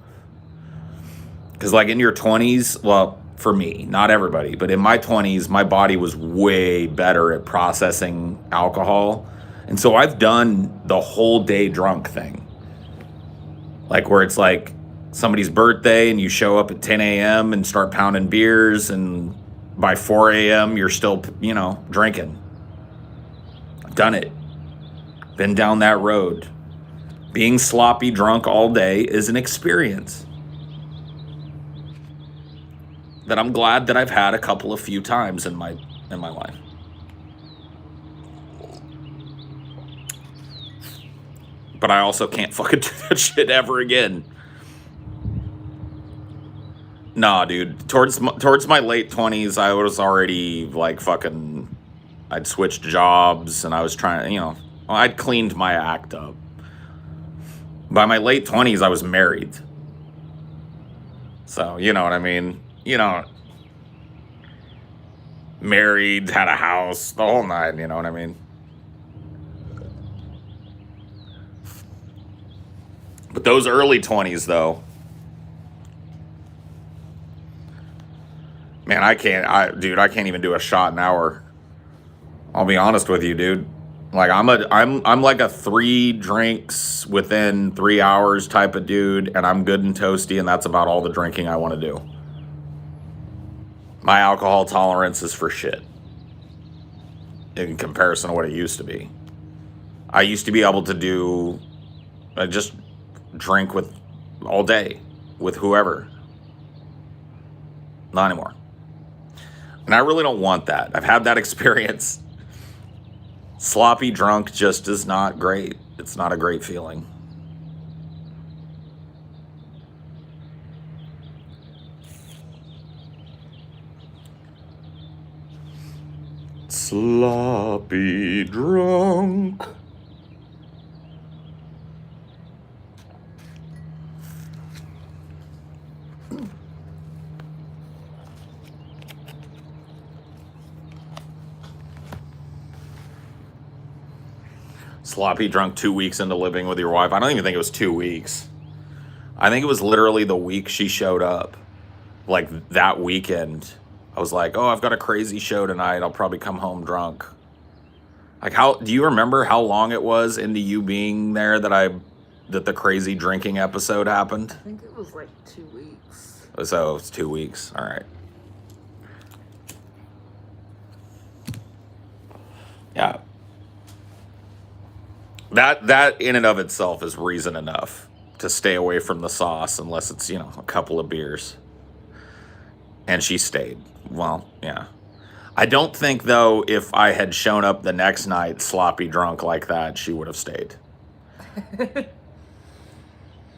Because like in your 20s, well, for me, not everybody, but in my 20s, my body was way better at processing alcohol. And so I've done the whole day drunk thing. Like where it's like somebody's birthday and you show up at 10 a.m. and start pounding beers, and by 4 a.m. you're still, drinking. I've done it. Been down that road. Being sloppy drunk all day is an experience that I'm glad that I've had a few times in my life. But I also can't fucking do that shit ever again. Nah, dude. Towards my late 20s, I was already like fucking. I'd switched jobs and I was trying, I'd cleaned my act up. By my late 20s, I was married. So, you know what I mean? Married, had a house, the whole nine, you know what I mean? But those early 20s, though, man, I can't even do a shot an hour. I'll be honest with you, dude. Like I'm like a 3 drinks within 3 hours type of dude, and I'm good and toasty, and that's about all the drinking I want to do. My alcohol tolerance is for shit in comparison to what it used to be. I used to be able to do just drink with all day with whoever. Not anymore. And I really don't want that. I've had that experience. Sloppy drunk just is not great. It's not a great feeling. Sloppy drunk. Sloppy drunk 2 weeks into living with your wife. I don't even think it was 2 weeks. I think it was literally the week she showed up. Like that weekend, I was like, oh, I've got a crazy show tonight. I'll probably come home drunk. Like, do you remember how long it was into you being there that the crazy drinking episode happened? I think it was like 2 weeks. So it's 2 weeks. All right. Yeah. That in and of itself is reason enough to stay away from the sauce unless it's, a couple of beers. And she stayed. Well, yeah. I don't think, though, if I had shown up the next night sloppy drunk like that, she would have stayed.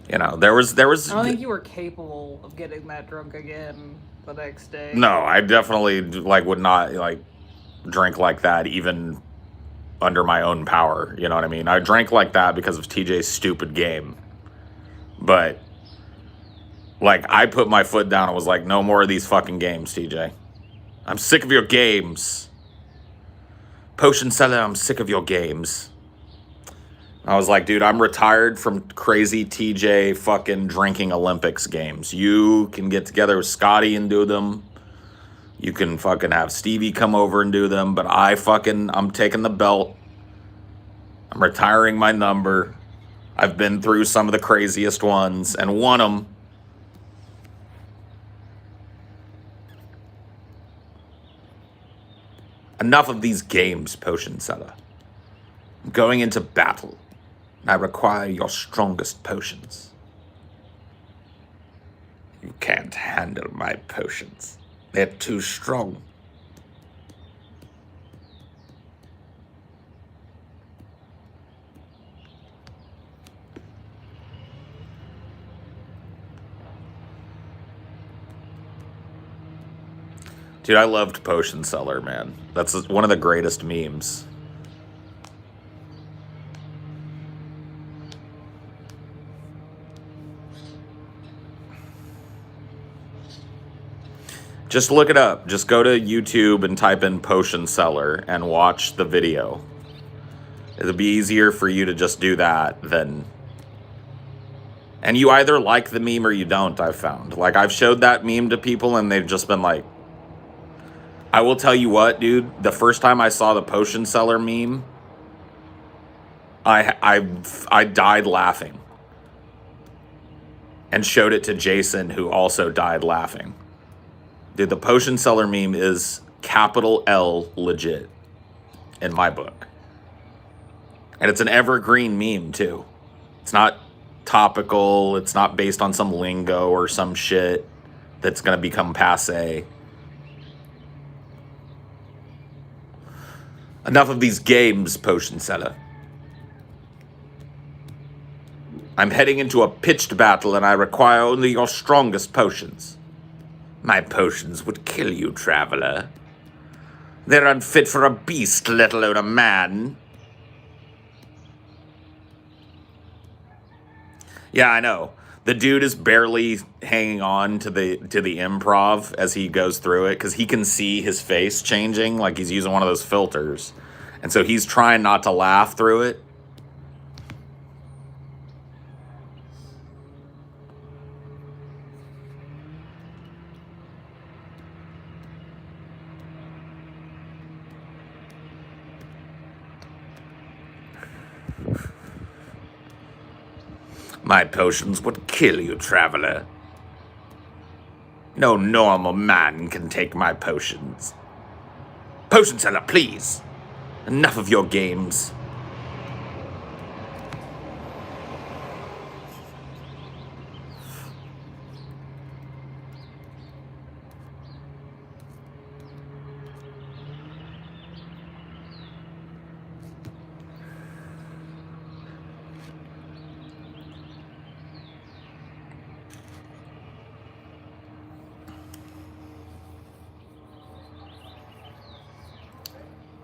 There was... I don't think you were capable of getting that drunk again the next day. No, I definitely, would not, drink like that even under my own power. You know what I mean? I drank like that because of TJ's stupid game. But, I put my foot down and was like, no more of these fucking games, TJ. I'm sick of your games. Potion seller, I'm sick of your games. I was like, dude, I'm retired from crazy TJ fucking drinking Olympics games. You can get together with Scotty and do them. You can fucking have Stevie come over and do them. But I'm taking the belt. I'm retiring my number. I've been through some of the craziest ones and won them. Enough of these games, potion seller. I'm going into battle, and I require your strongest potions. You can't handle my potions. They're too strong. Dude, I loved Potion Seller, man. That's one of the greatest memes. Just look it up. Just go to YouTube and type in Potion Seller and watch the video. It'll be easier for you to just do that than And you either like the meme or you don't, I've found. Like, I've showed that meme to people and they've just been like, I will tell you what, dude, the first time I saw the potion seller meme, I died laughing. And showed it to Jason, who also died laughing. Dude, the potion seller meme is capital L legit in my book. And it's an evergreen meme, too. It's not topical. It's not based on some lingo or some shit that's going to become passe. Enough of these games, potion seller. I'm heading into a pitched battle and I require only your strongest potions. My potions would kill you, traveler. They're unfit for a beast, let alone a man. Yeah, I know. The dude is barely hanging on to the improv as he goes through it because he can see his face changing, like he's using one of those filters. And so he's trying not to laugh through it. My potions would kill you, traveler. No normal man can take my potions. Potion seller, please. Enough of your games.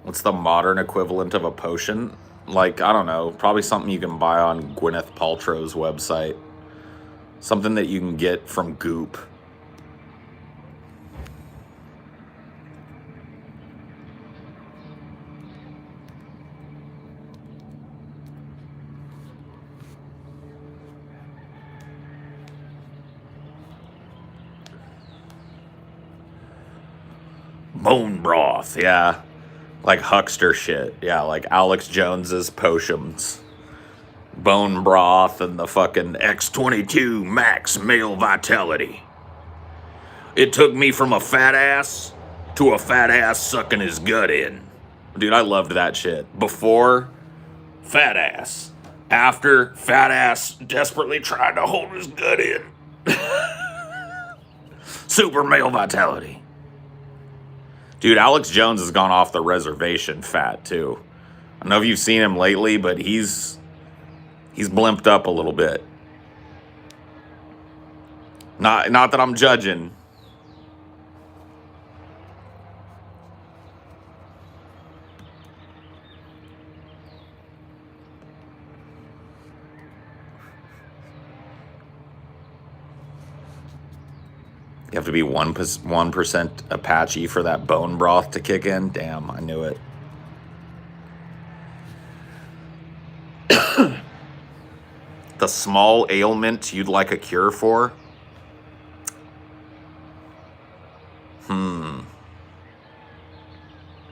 What's the modern equivalent of a potion? Like, I don't know, probably something you can buy on Gwyneth Paltrow's website. Something that you can get from Goop. Bone broth, yeah. Like huckster shit. Yeah, like Alex Jones's potions. Bone broth and the fucking X22 max male vitality. It took me from a fat ass to a fat ass sucking his gut in. Dude, I loved that shit. Before, fat ass. After, fat ass desperately tried to hold his gut in. Super male vitality. Dude, Alex Jones has gone off the reservation fat, too. I don't know if you've seen him lately, but he's blimped up a little bit. Not that I'm judging. You have to be 1% Apache for that bone broth to kick in? Damn, I knew it. The small ailment you'd like a cure for?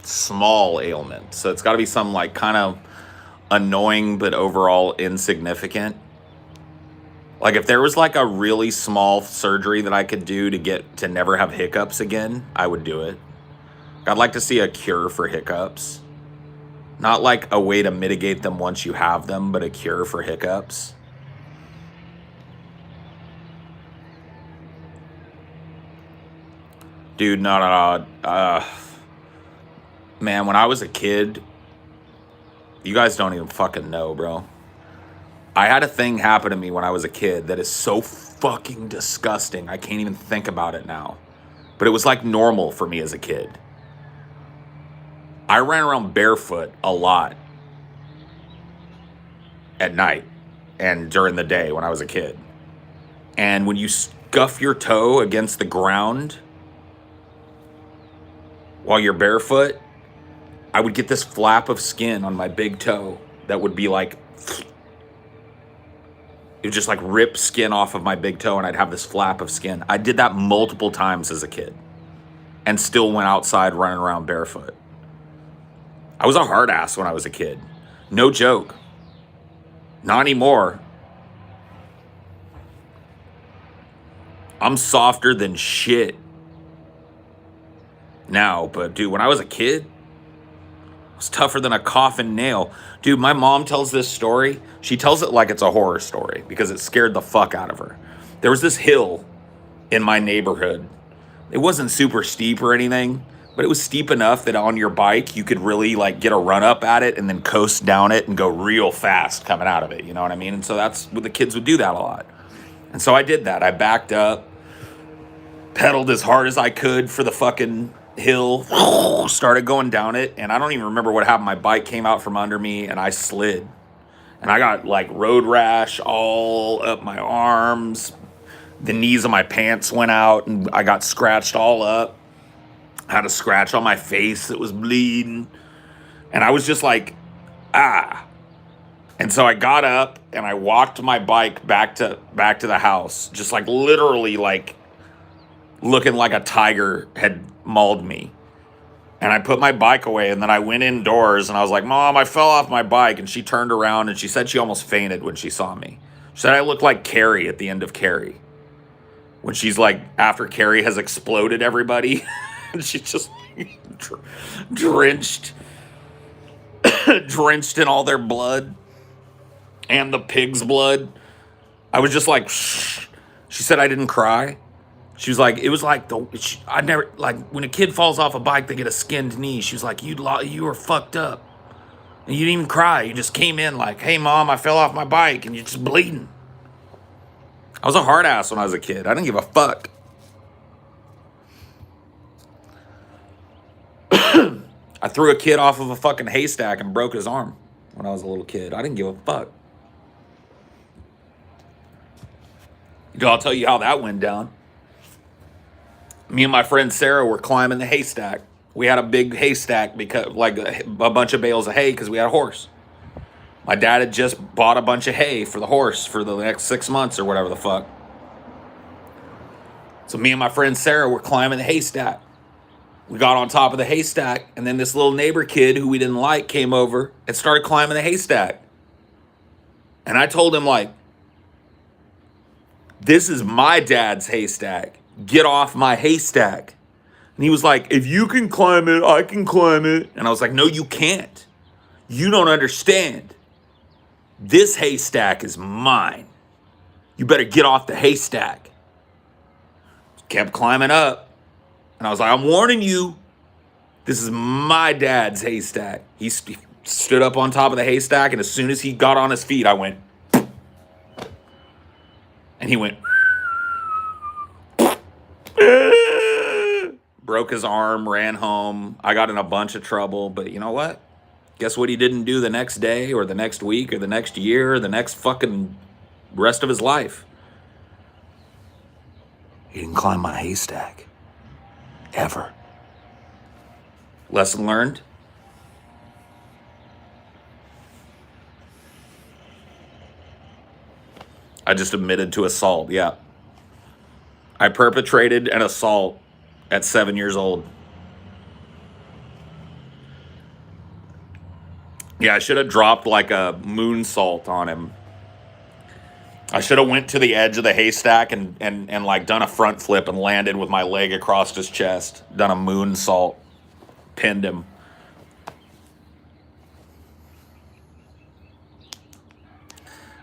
Small ailment. So it's got to be some like kind of annoying but overall insignificant. Like if there was like a really small surgery that I could do to get to never have hiccups again, I would do it. I'd like to see a cure for hiccups. Not like a way to mitigate them once you have them, but a cure for hiccups. Dude, no. Man, when I was a kid, you guys don't even fucking know, bro. I had a thing happen to me when I was a kid that is so fucking disgusting. I can't even think about it now. But it was like normal for me as a kid. I ran around barefoot a lot at night and during the day when I was a kid. And when you scuff your toe against the ground while you're barefoot, I would get this flap of skin on my big toe that would be like... It would just like rip skin off of my big toe and I'd have this flap of skin. I did that multiple times as a kid and still went outside running around barefoot. I was a hard ass when I was a kid. No joke. Not anymore. I'm softer than shit now, but dude, when I was a kid, I was tougher than a coffin nail. Dude, my mom tells this story. She tells it like it's a horror story because it scared the fuck out of her. There was this hill in my neighborhood. It wasn't super steep or anything, but it was steep enough that on your bike, you could really like get a run up at it and then coast down it and go real fast coming out of it. You know what I mean? And so that's what the kids would do that a lot. And so I did that. I backed up, pedaled as hard as I could for the fucking hill, started going down it, and I don't even remember what happened. My bike came out from under me and I slid. And I got like road rash all up my arms. The knees of my pants went out and I got scratched all up. I had a scratch on my face that was bleeding. And I was just like, ah. And so I got up and I walked my bike back to the house, just like literally like looking like a tiger had mauled me. And I put my bike away and then I went indoors and I was like, Mom, I fell off my bike. And she turned around and she said she almost fainted when she saw me. She said I looked like Carrie at the end of Carrie. When she's like, after Carrie has exploded everybody, and she's just drenched in all their blood and the pig's blood. I was just like, shh. She said I didn't cry. She was like, it was like I never, like when a kid falls off a bike, they get a skinned knee. She was like, you were fucked up. And you didn't even cry. You just came in like, hey Mom, I fell off my bike and you're just bleeding. I was a hard ass when I was a kid. I didn't give a fuck. I threw a kid off of a fucking haystack and broke his arm when I was a little kid. I didn't give a fuck. I'll tell you how that went down. Me and my friend Sarah were climbing the haystack. We had a big haystack because like a bunch of bales of hay because we had a horse. My dad had just bought a bunch of hay for the horse for the next 6 months or whatever the fuck. So me and my friend Sarah were climbing the haystack. We got on top of the haystack, and then this little neighbor kid who we didn't like came over and started climbing the haystack. And I told him, like, this is my dad's haystack. Get off my haystack. And he was like, if you can climb it, I can climb it. And I was like, no, you can't. You don't understand. This haystack is mine. You better get off the haystack. Kept climbing up. And I was like, I'm warning you. This is my dad's haystack. He stood up on top of the haystack, and as soon as he got on his feet, I went. And he went. Broke his arm, ran home. I got in a bunch of trouble, but you know what? Guess what he didn't do the next day or the next week or the next year or the next fucking rest of his life? He didn't climb my haystack. Ever. Lesson learned? I just admitted to assault, yeah. I perpetrated an assault at 7 years old. Yeah, I should have dropped like a moonsault on him. I should have went to the edge of the haystack and like done a front flip and landed with my leg across his chest. Done a moonsault. Pinned him.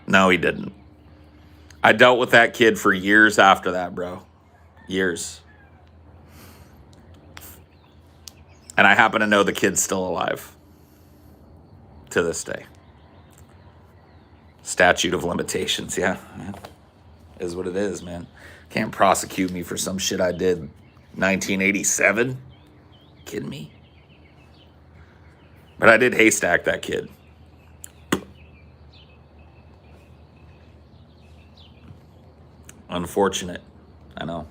No, he didn't. I dealt with that kid for years after that, bro. Years. And I happen to know the kid's still alive. To this day. Statute of limitations, yeah. Is what it is, man. Can't prosecute me for some shit I did 1987. Kidding me? But I did haystack that kid. Unfortunate. I know.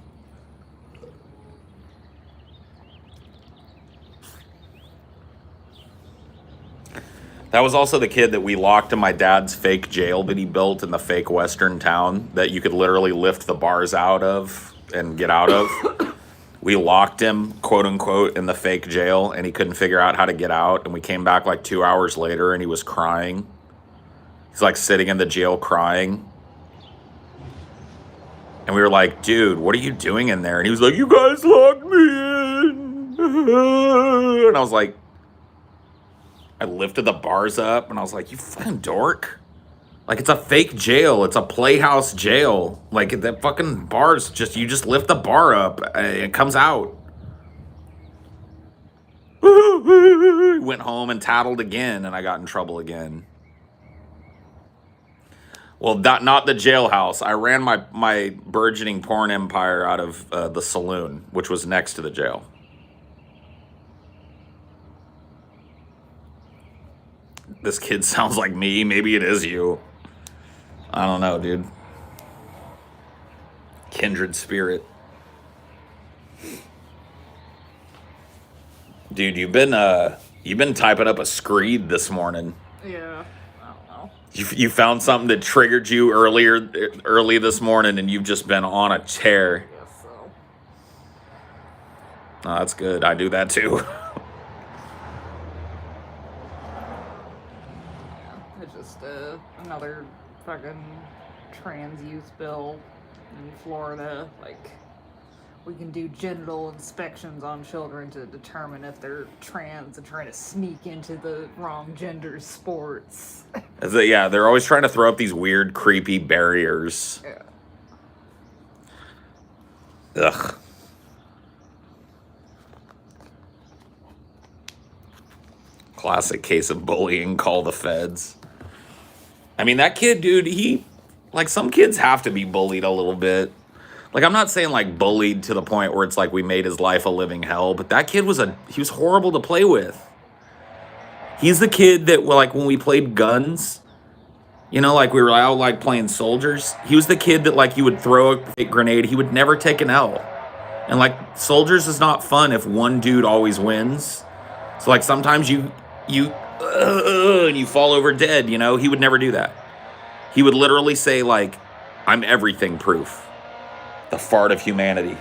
That was also the kid that we locked in my dad's fake jail that he built in the fake western town that you could literally lift the bars out of and get out of. We locked him, quote unquote, in the fake jail, and he couldn't figure out how to get out. And we came back like 2 hours later, and he was crying. He's like sitting in the jail crying. And we were like, dude, what are you doing in there? And he was like, you guys locked me in. And I was like, I lifted the bars up, and I was like, you fucking dork. Like, it's a fake jail. It's a playhouse jail. Like, that fucking bar's just, you just lift the bar up, it comes out. Went home and tattled again, and I got in trouble again. Well, not the jailhouse. I ran my burgeoning porn empire out of the saloon, which was next to the jail. This kid sounds like me. Maybe it is you. I don't know, dude. Kindred spirit. Dude, you've been typing up a screed this morning. Yeah, I don't know. You found something that triggered you early this morning, and you've just been on a tear. I guess so. Oh, that's good. I do that too. Yeah, it's just another fucking trans youth bill in Florida. Like, we can do genital inspections on children to determine if they're trans and trying to sneak into the wrong gender sports. Yeah, they're always trying to throw up these weird, creepy barriers. Yeah. Ugh. Classic case of bullying. Call the feds. I mean, that kid, dude, like, some kids have to be bullied a little bit. Like, I'm not saying, like, bullied to the point where it's like we made his life a living hell, but that kid was horrible to play with. He's the kid that, like, when we played guns, you know, like, we were out, like, playing soldiers. He was the kid that, like, you would throw a fake grenade. He would never take an L. And, like, soldiers is not fun if one dude always wins. So, like, sometimes and you fall over dead, you know? He would never do that. He would literally say, like, I'm everything proof. The fart of humanity.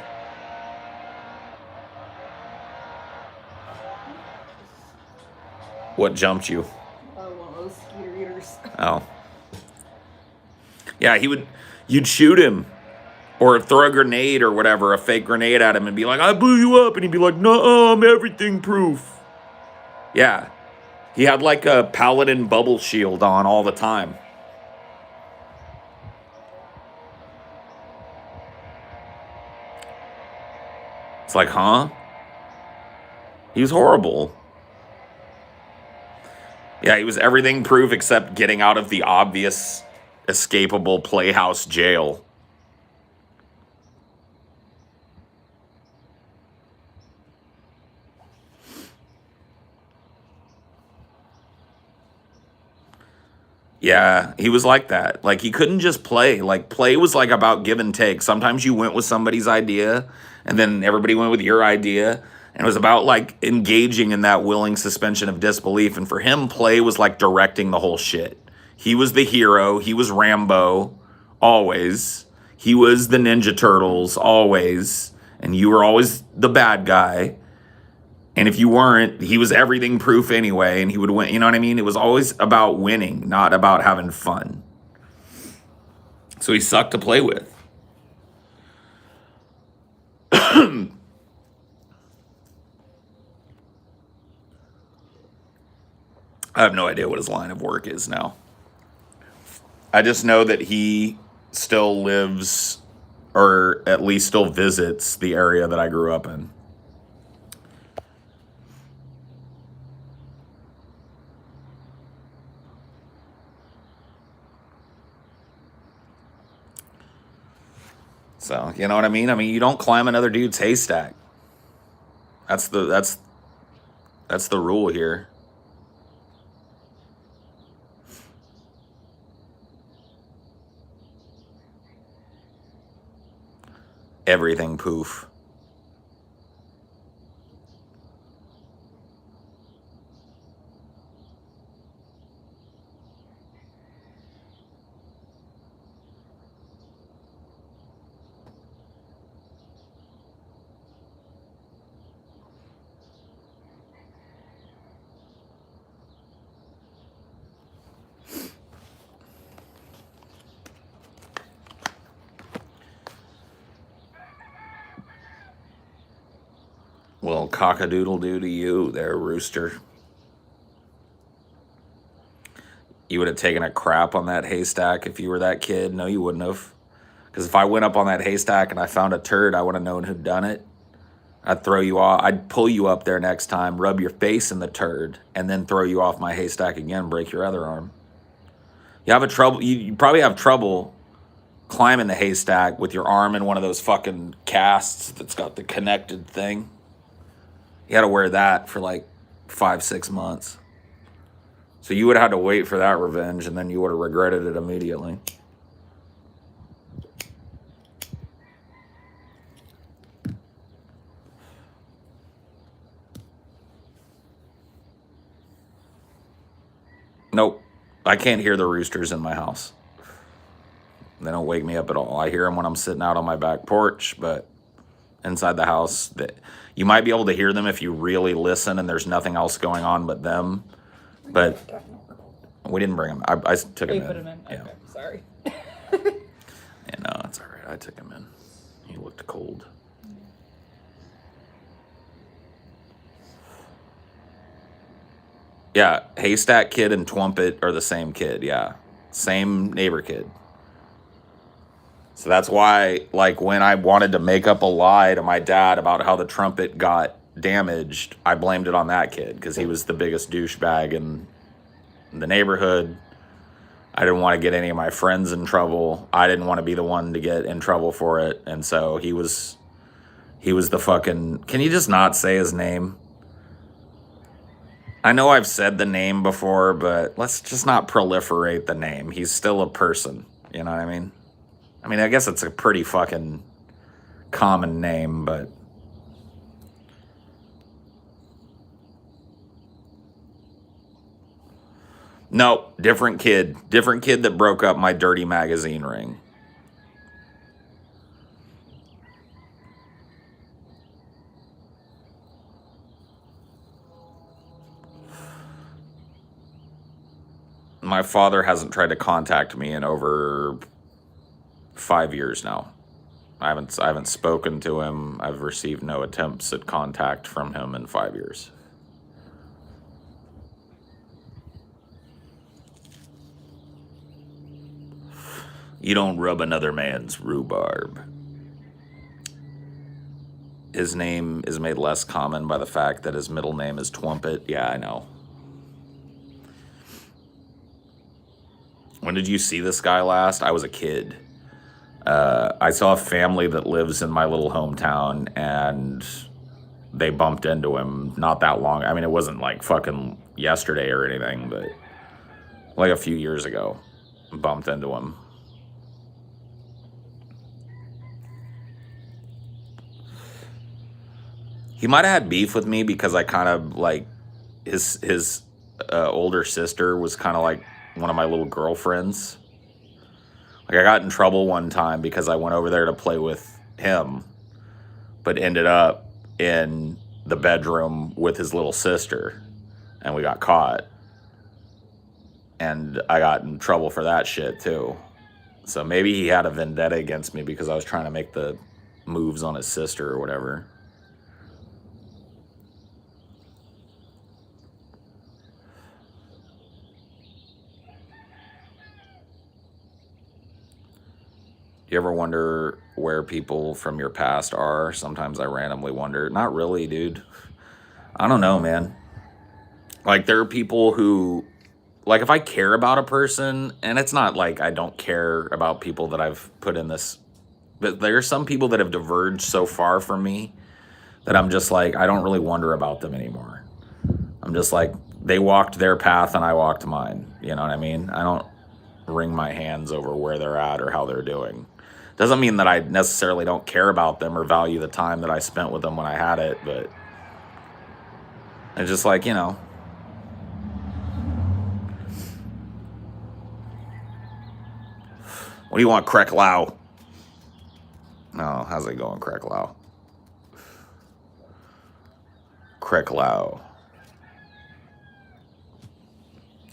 What jumped you? One of those skeeter eaters. Oh. Yeah, you'd shoot him or throw a grenade or whatever, a fake grenade at him and be like, I blew you up. And he'd be like, no, I'm everything proof. Yeah. He had like a paladin bubble shield on all the time. It's like, huh? He was horrible. Yeah, he was everything proof except getting out of the obvious escapable playhouse jail. Yeah, he was like that. Like, he couldn't just play. Like, play was like about give and take. Sometimes you went with somebody's idea, and then everybody went with your idea. And it was about, like, engaging in that willing suspension of disbelief. And for him, play was like directing the whole shit. He was the hero. He was Rambo, always. He was the Ninja Turtles, always. And you were always the bad guy. And if you weren't, he was everything proof anyway, and he would win. You know what I mean? It was always about winning, not about having fun. So he sucked to play with. I have no idea what his line of work is now. I just know that he still lives, or at least still visits, the area that I grew up in. So, you know what I mean? I mean, you don't climb another dude's haystack. That's the rule here. Everything poof. Well, cock-a-doodle-doo to you there, rooster. You would have taken a crap on that haystack if you were that kid? No, you wouldn't have. Because if I went up on that haystack and I found a turd, I would have known who'd done it. I'd throw you off. I'd pull you up there next time, rub your face in the turd, and then throw you off my haystack again, break your other arm. You probably have trouble climbing the haystack with your arm in one of those fucking casts that's got the connected thing. You had to wear that for like 5-6 months. So you would have had to wait for that revenge, and then you would have regretted it immediately. Nope. I can't hear the roosters in my house. They don't wake me up at all. I hear them when I'm sitting out on my back porch, but inside the house, you might be able to hear them if you really listen and there's nothing else going on but them. But we didn't bring them. I took him in. You put him in? Yeah. Okay, sorry. Yeah, no, it's all right. I took him in. He looked cold. Yeah, Haystack Kid and Twompet are the same kid. Yeah, same neighbor kid. So that's why, like, when I wanted to make up a lie to my dad about how the trumpet got damaged, I blamed it on that kid because he was the biggest douchebag in the neighborhood. I didn't want to get any of my friends in trouble. I didn't want to be the one to get in trouble for it. And so he was the fucking... Can you just not say his name? I know I've said the name before, but let's just not proliferate the name. He's still a person. You know what I mean? I mean, I guess it's a pretty fucking common name, but... No, different kid. Different kid that broke up my dirty magazine ring. My father hasn't tried to contact me in over 5 years now. I haven't spoken to him. I've received no attempts at contact from him in 5 years. You don't rub another man's rhubarb. His name is made less common by the fact that his middle name is Twompet. Yeah, I know. When did you see this guy last? I was a kid. I saw a family that lives in my little hometown, and they bumped into him not that long. I mean, it wasn't like fucking yesterday or anything, but like a few years ago, bumped into him. He might have had beef with me because I kind of like his older sister was kind of like one of my little girlfriends. Like I got in trouble one time because I went over there to play with him, but ended up in the bedroom with his little sister, and we got caught. And I got in trouble for that shit too. So maybe he had a vendetta against me because I was trying to make the moves on his sister or whatever. You ever wonder where people from your past are? Sometimes I randomly wonder. Not really, dude. I don't know, man. Like, there are people who, like, if I care about a person, and it's not like I don't care about people that I've put in this, but there are some people that have diverged so far from me that I'm just like, I don't really wonder about them anymore. I'm just like, they walked their path and I walked mine. You know what I mean? I don't wring my hands over where they're at or how they're doing. Doesn't mean that I necessarily don't care about them or value the time that I spent with them when I had it, but it's just like, you know. What do you want, Crack Lau? No, how's it going, Crack Lau? Crack Lau.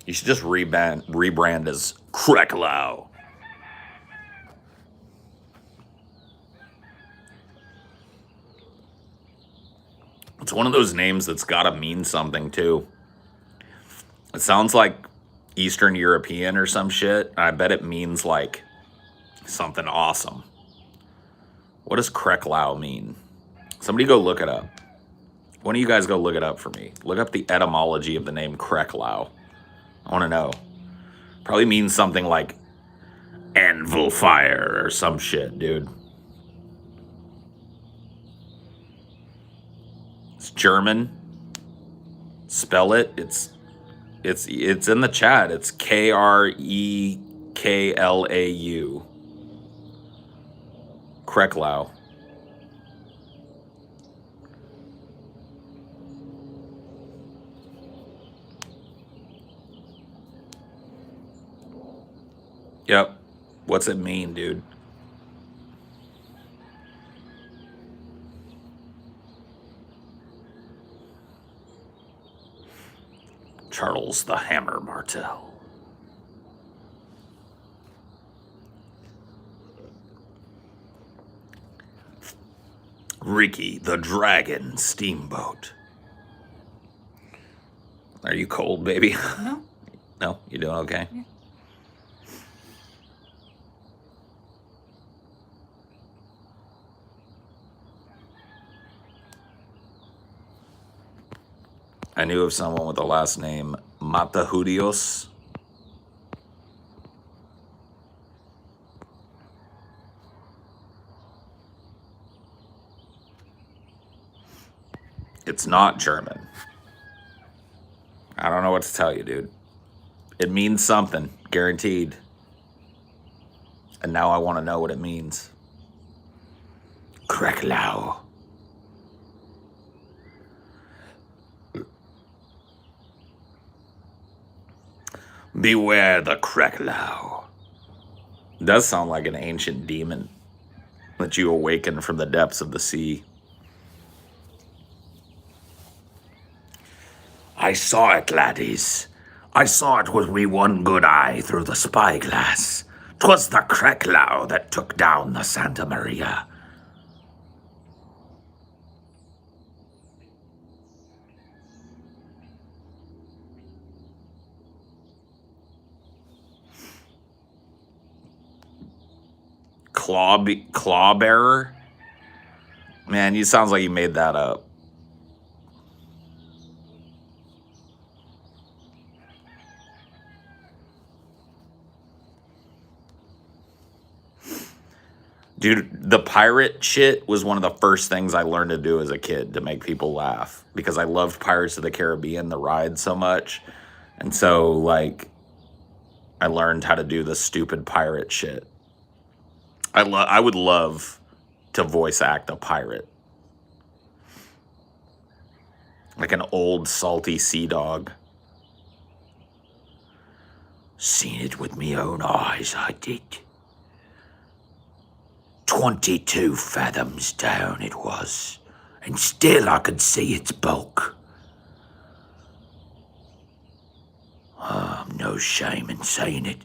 You should just rebrand as Crack Lau. It's one of those names that's got to mean something too. It sounds like Eastern European or some shit. I bet it means like something awesome. What does Kreklau mean? Somebody go look it up. One of you guys go look it up for me. Look up the etymology of the name Kreklau. I want to know. Probably means something like anvil fire or some shit, dude. It's German. Spell it. It's in the chat. It's Kreklau. Kreklau. Yep. What's it mean, dude? Charles the Hammer Martel. Ricky the Dragon Steamboat. Are you cold, baby? No. No? You doing okay? Yeah. I knew of someone with the last name Matajudios. It's not German. I don't know what to tell you, dude. It means something, guaranteed. And now I want to know what it means. Kreklau. Beware the Kreklau. It does sound like an ancient demon that you awaken from the depths of the sea. I saw it, laddies. I saw it with me one good eye through the spyglass. 'Twas the Kreklau that took down the Santa Maria. Clawbearer? Man, you sounds like you made that up. Dude, the pirate shit was one of the first things I learned to do as a kid to make people laugh because I loved Pirates of the Caribbean, the ride, so much. And so, like, I learned how to do the stupid pirate shit. I would love to voice act a pirate. Like an old salty sea dog. Seen it with me own eyes, I did. 22 fathoms down it was, and still I could see its bulk. No shame in saying it.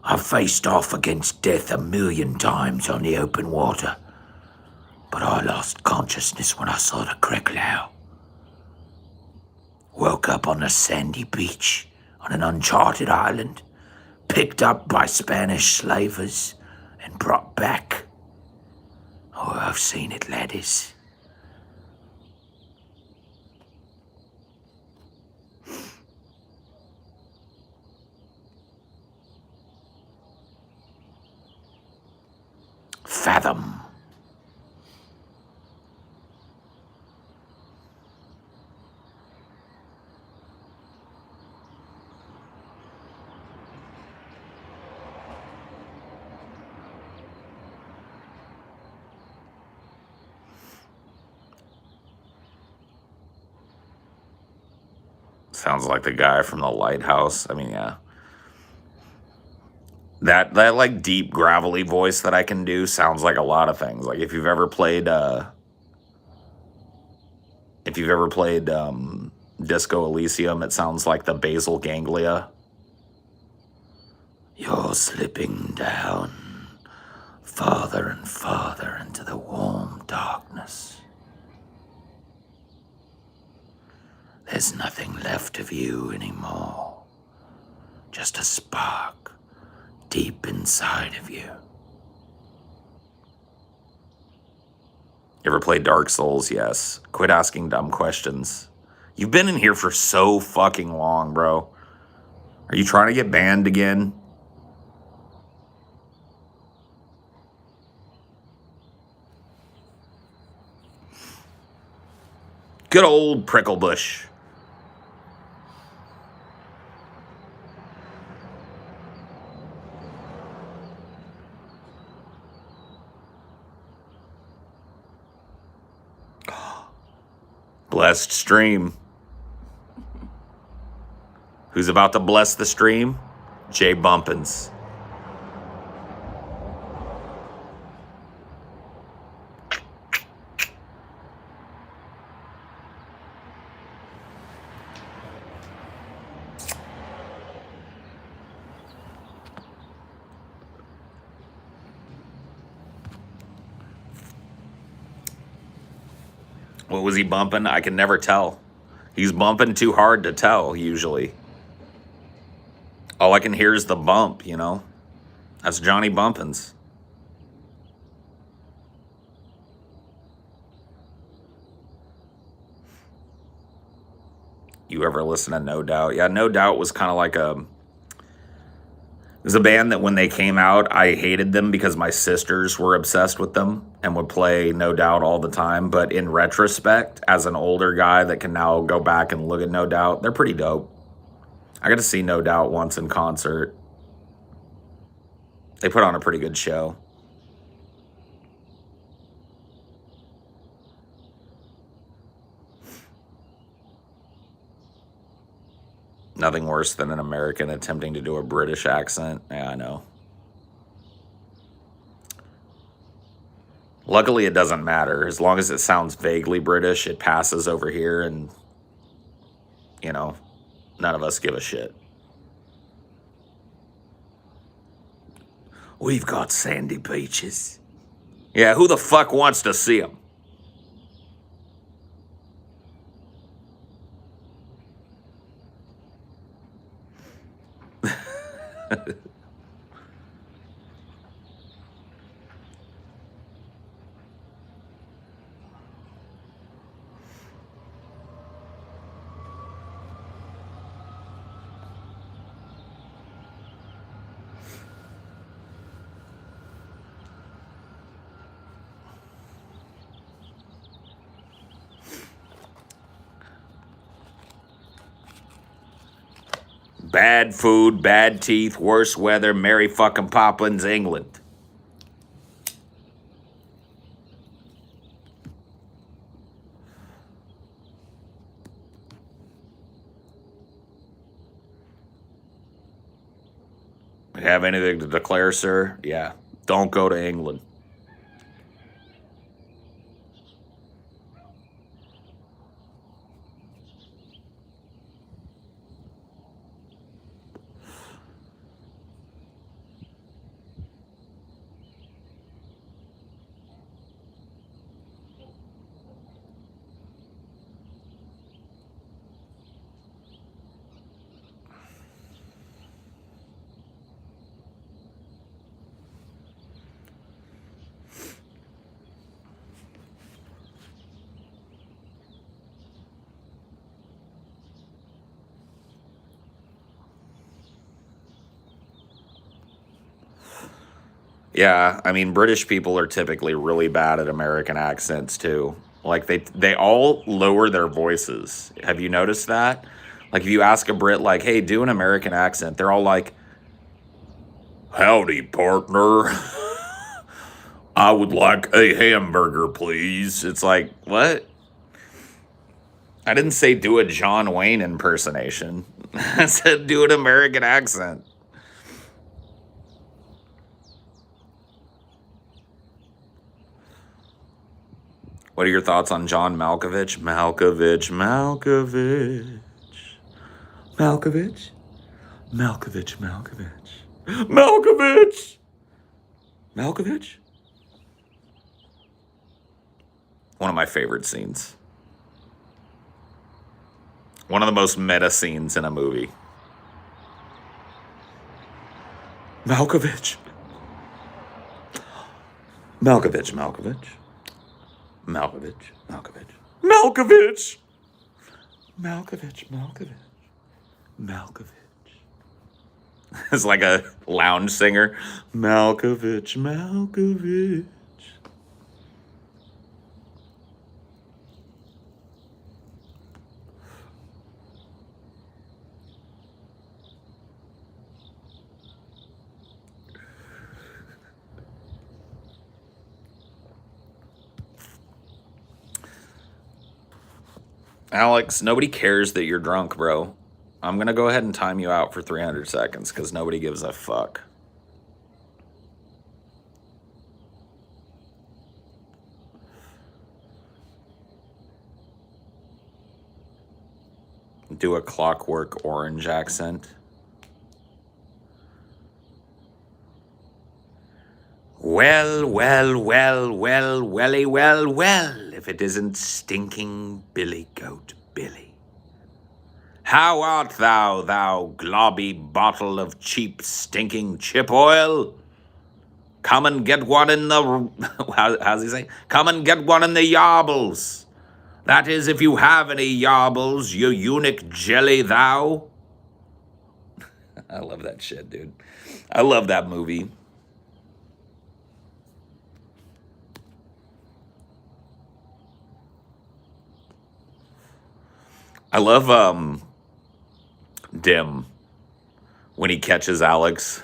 I've faced off against death 1,000,000 times on the open water, but I lost consciousness when I saw the Kreklau. Woke up on a sandy beach on an uncharted island, picked up by Spanish slavers and brought back. Oh, I've seen it, laddies. Fathom. Sounds like the guy from the lighthouse. I mean, yeah. That like deep gravelly voice that I can do sounds like a lot of things. Like if you've ever played Disco Elysium, it sounds like the basal ganglia. You're slipping down farther and farther into the warm darkness. There's nothing left of you anymore. Just a spark deep inside of you. You ever played Dark Souls? Yes. Quit asking dumb questions. You've been in here for so fucking long, bro. Are you trying to get banned again? Good old prickle bush. Blessed stream. Who's about to bless the stream? Jay Bumpins. What was he bumping? I can never tell. He's bumping too hard to tell, usually. All I can hear is the bump, you know? That's Johnny Bumpins. You ever listen to No Doubt? Yeah, No Doubt was kind of like it was a band that when they came out, I hated them because my sisters were obsessed with them and would play No Doubt all the time. But in retrospect, as an older guy that can now go back and look at No Doubt, they're pretty dope. I got to see No Doubt once in concert. They put on a pretty good show. Nothing worse than an American attempting to do a British accent. Yeah, I know. Luckily, it doesn't matter. As long as it sounds vaguely British, it passes over here, and, you know, none of us give a shit. We've got sandy beaches. Yeah, who the fuck wants to see them? Bad food, bad teeth, worse weather, Mary fucking Poppins, England. Have anything to declare, sir? Yeah. Don't go to England. Yeah, I mean, British people are typically really bad at American accents too. Like they all lower their voices. Have you noticed that? Like if you ask a Brit like, "Hey, do an American accent." They're all like, "Howdy, partner. I would like a hamburger, please." It's like, "What?" I didn't say do a John Wayne impersonation. I said do an American accent. What are your thoughts on John Malkovich? Malkovich. Malkovich. Malkovich. Malkovich. Malkovich. One of my favorite scenes. One of the most meta scenes in a movie. Malkovich. Malkovich, Malkovich. Malkovich, Malkovich. Malkovich! Malkovich, Malkovich. Malkovich. It's like a lounge singer. Malkovich, Malkovich. Alex, nobody cares that you're drunk, bro. I'm going to go ahead and time you out for 300 seconds because nobody gives a fuck. Do a Clockwork Orange accent. Well, well, well, well, welly, well, well, if it isn't stinking Billy Goat Billy. How art thou, thou globby bottle of cheap stinking chip oil? Come and get one in the... How's he say? Come and get one in the yarbles. That is, if you have any yarbles, you eunuch jelly thou. I love that shit, dude. I love that movie. I love Dim when he catches Alex.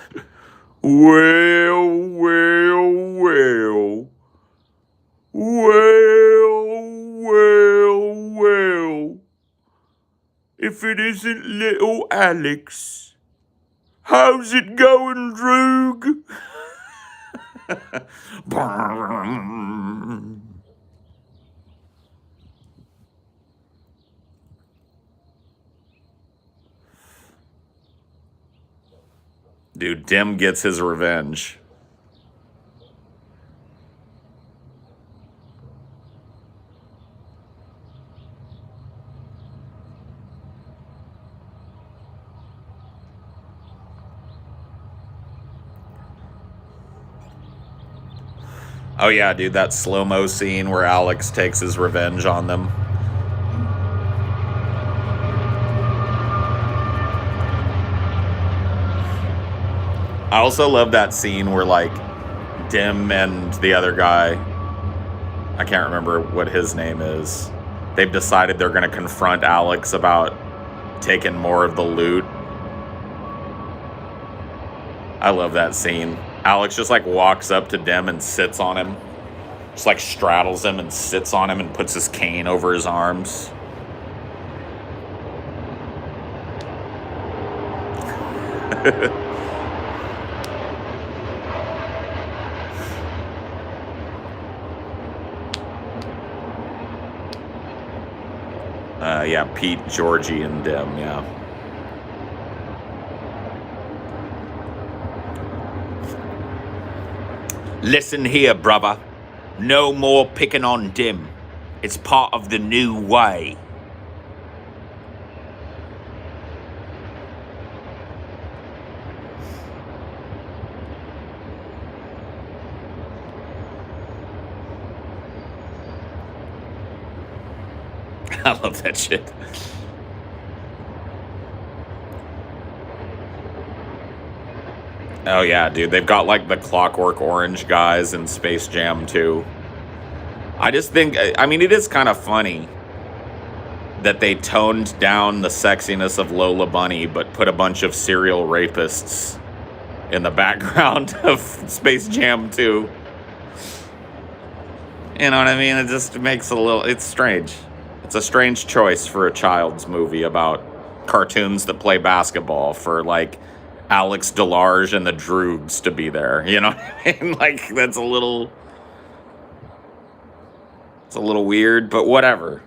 Well, well, well. Well, well, well. If it isn't little Alex. How's it going, Droog? Dude, Dim gets his revenge. Oh yeah, dude, that slow-mo scene where Alex takes his revenge on them. I also love that scene where, like, Dim and the other guy, I can't remember what his name is, they've decided they're going to confront Alex about taking more of the loot. I love that scene. Alex just, like, walks up to Dim and sits on him. Just, like, straddles him and sits on him and puts his cane over his arms. Yeah, Pete, Georgie, and Dim, yeah. Listen here, brother. No more picking on Dim. It's part of the new way. I love that shit. Oh yeah, dude. They've got like the Clockwork Orange guys in Space Jam 2. I just think, I mean, it is kind of funny that they toned down the sexiness of Lola Bunny, but put a bunch of serial rapists in the background of Space Jam 2. You know what I mean? It just makes it's strange. It's a strange choice for a child's movie about cartoons that play basketball for, like, Alex Delarge and the Droogs to be there. You know what I mean? Like, that's a little... It's a little weird, but whatever.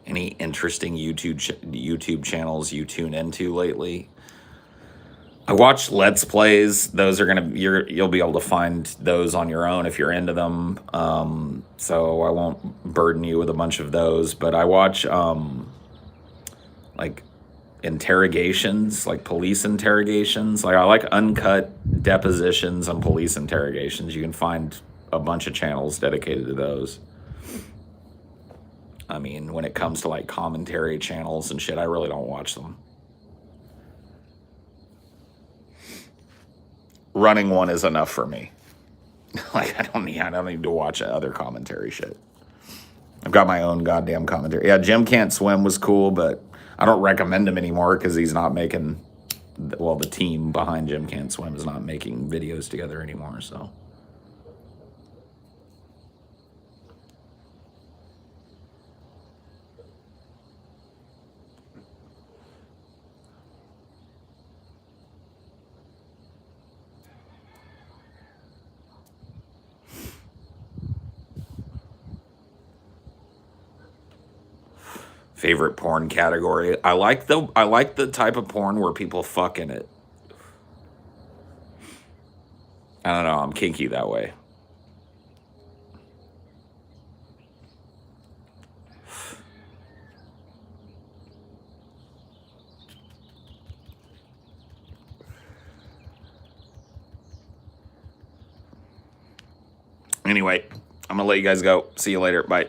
Any interesting YouTube channels you tune into lately? I watch Let's Plays. Those are you'll be able to find those on your own if you're into them. So I won't burden you with a bunch of those. But I watch like interrogations, like police interrogations. Like I like uncut depositions and police interrogations. You can find a bunch of channels dedicated to those. I mean, when it comes to like commentary channels and shit, I really don't watch them. Running one is enough for me. Like I don't need to watch other commentary shit. I've got my own goddamn commentary. Yeah, Jim Can't Swim was cool, but I don't recommend him anymore because he's not making. Well, the team behind Jim Can't Swim is not making videos together anymore. So. Favorite porn category. I like the type of porn where people fuck in it. I don't know. I'm kinky that way. Anyway, I'm gonna let you guys go. See you later. Bye.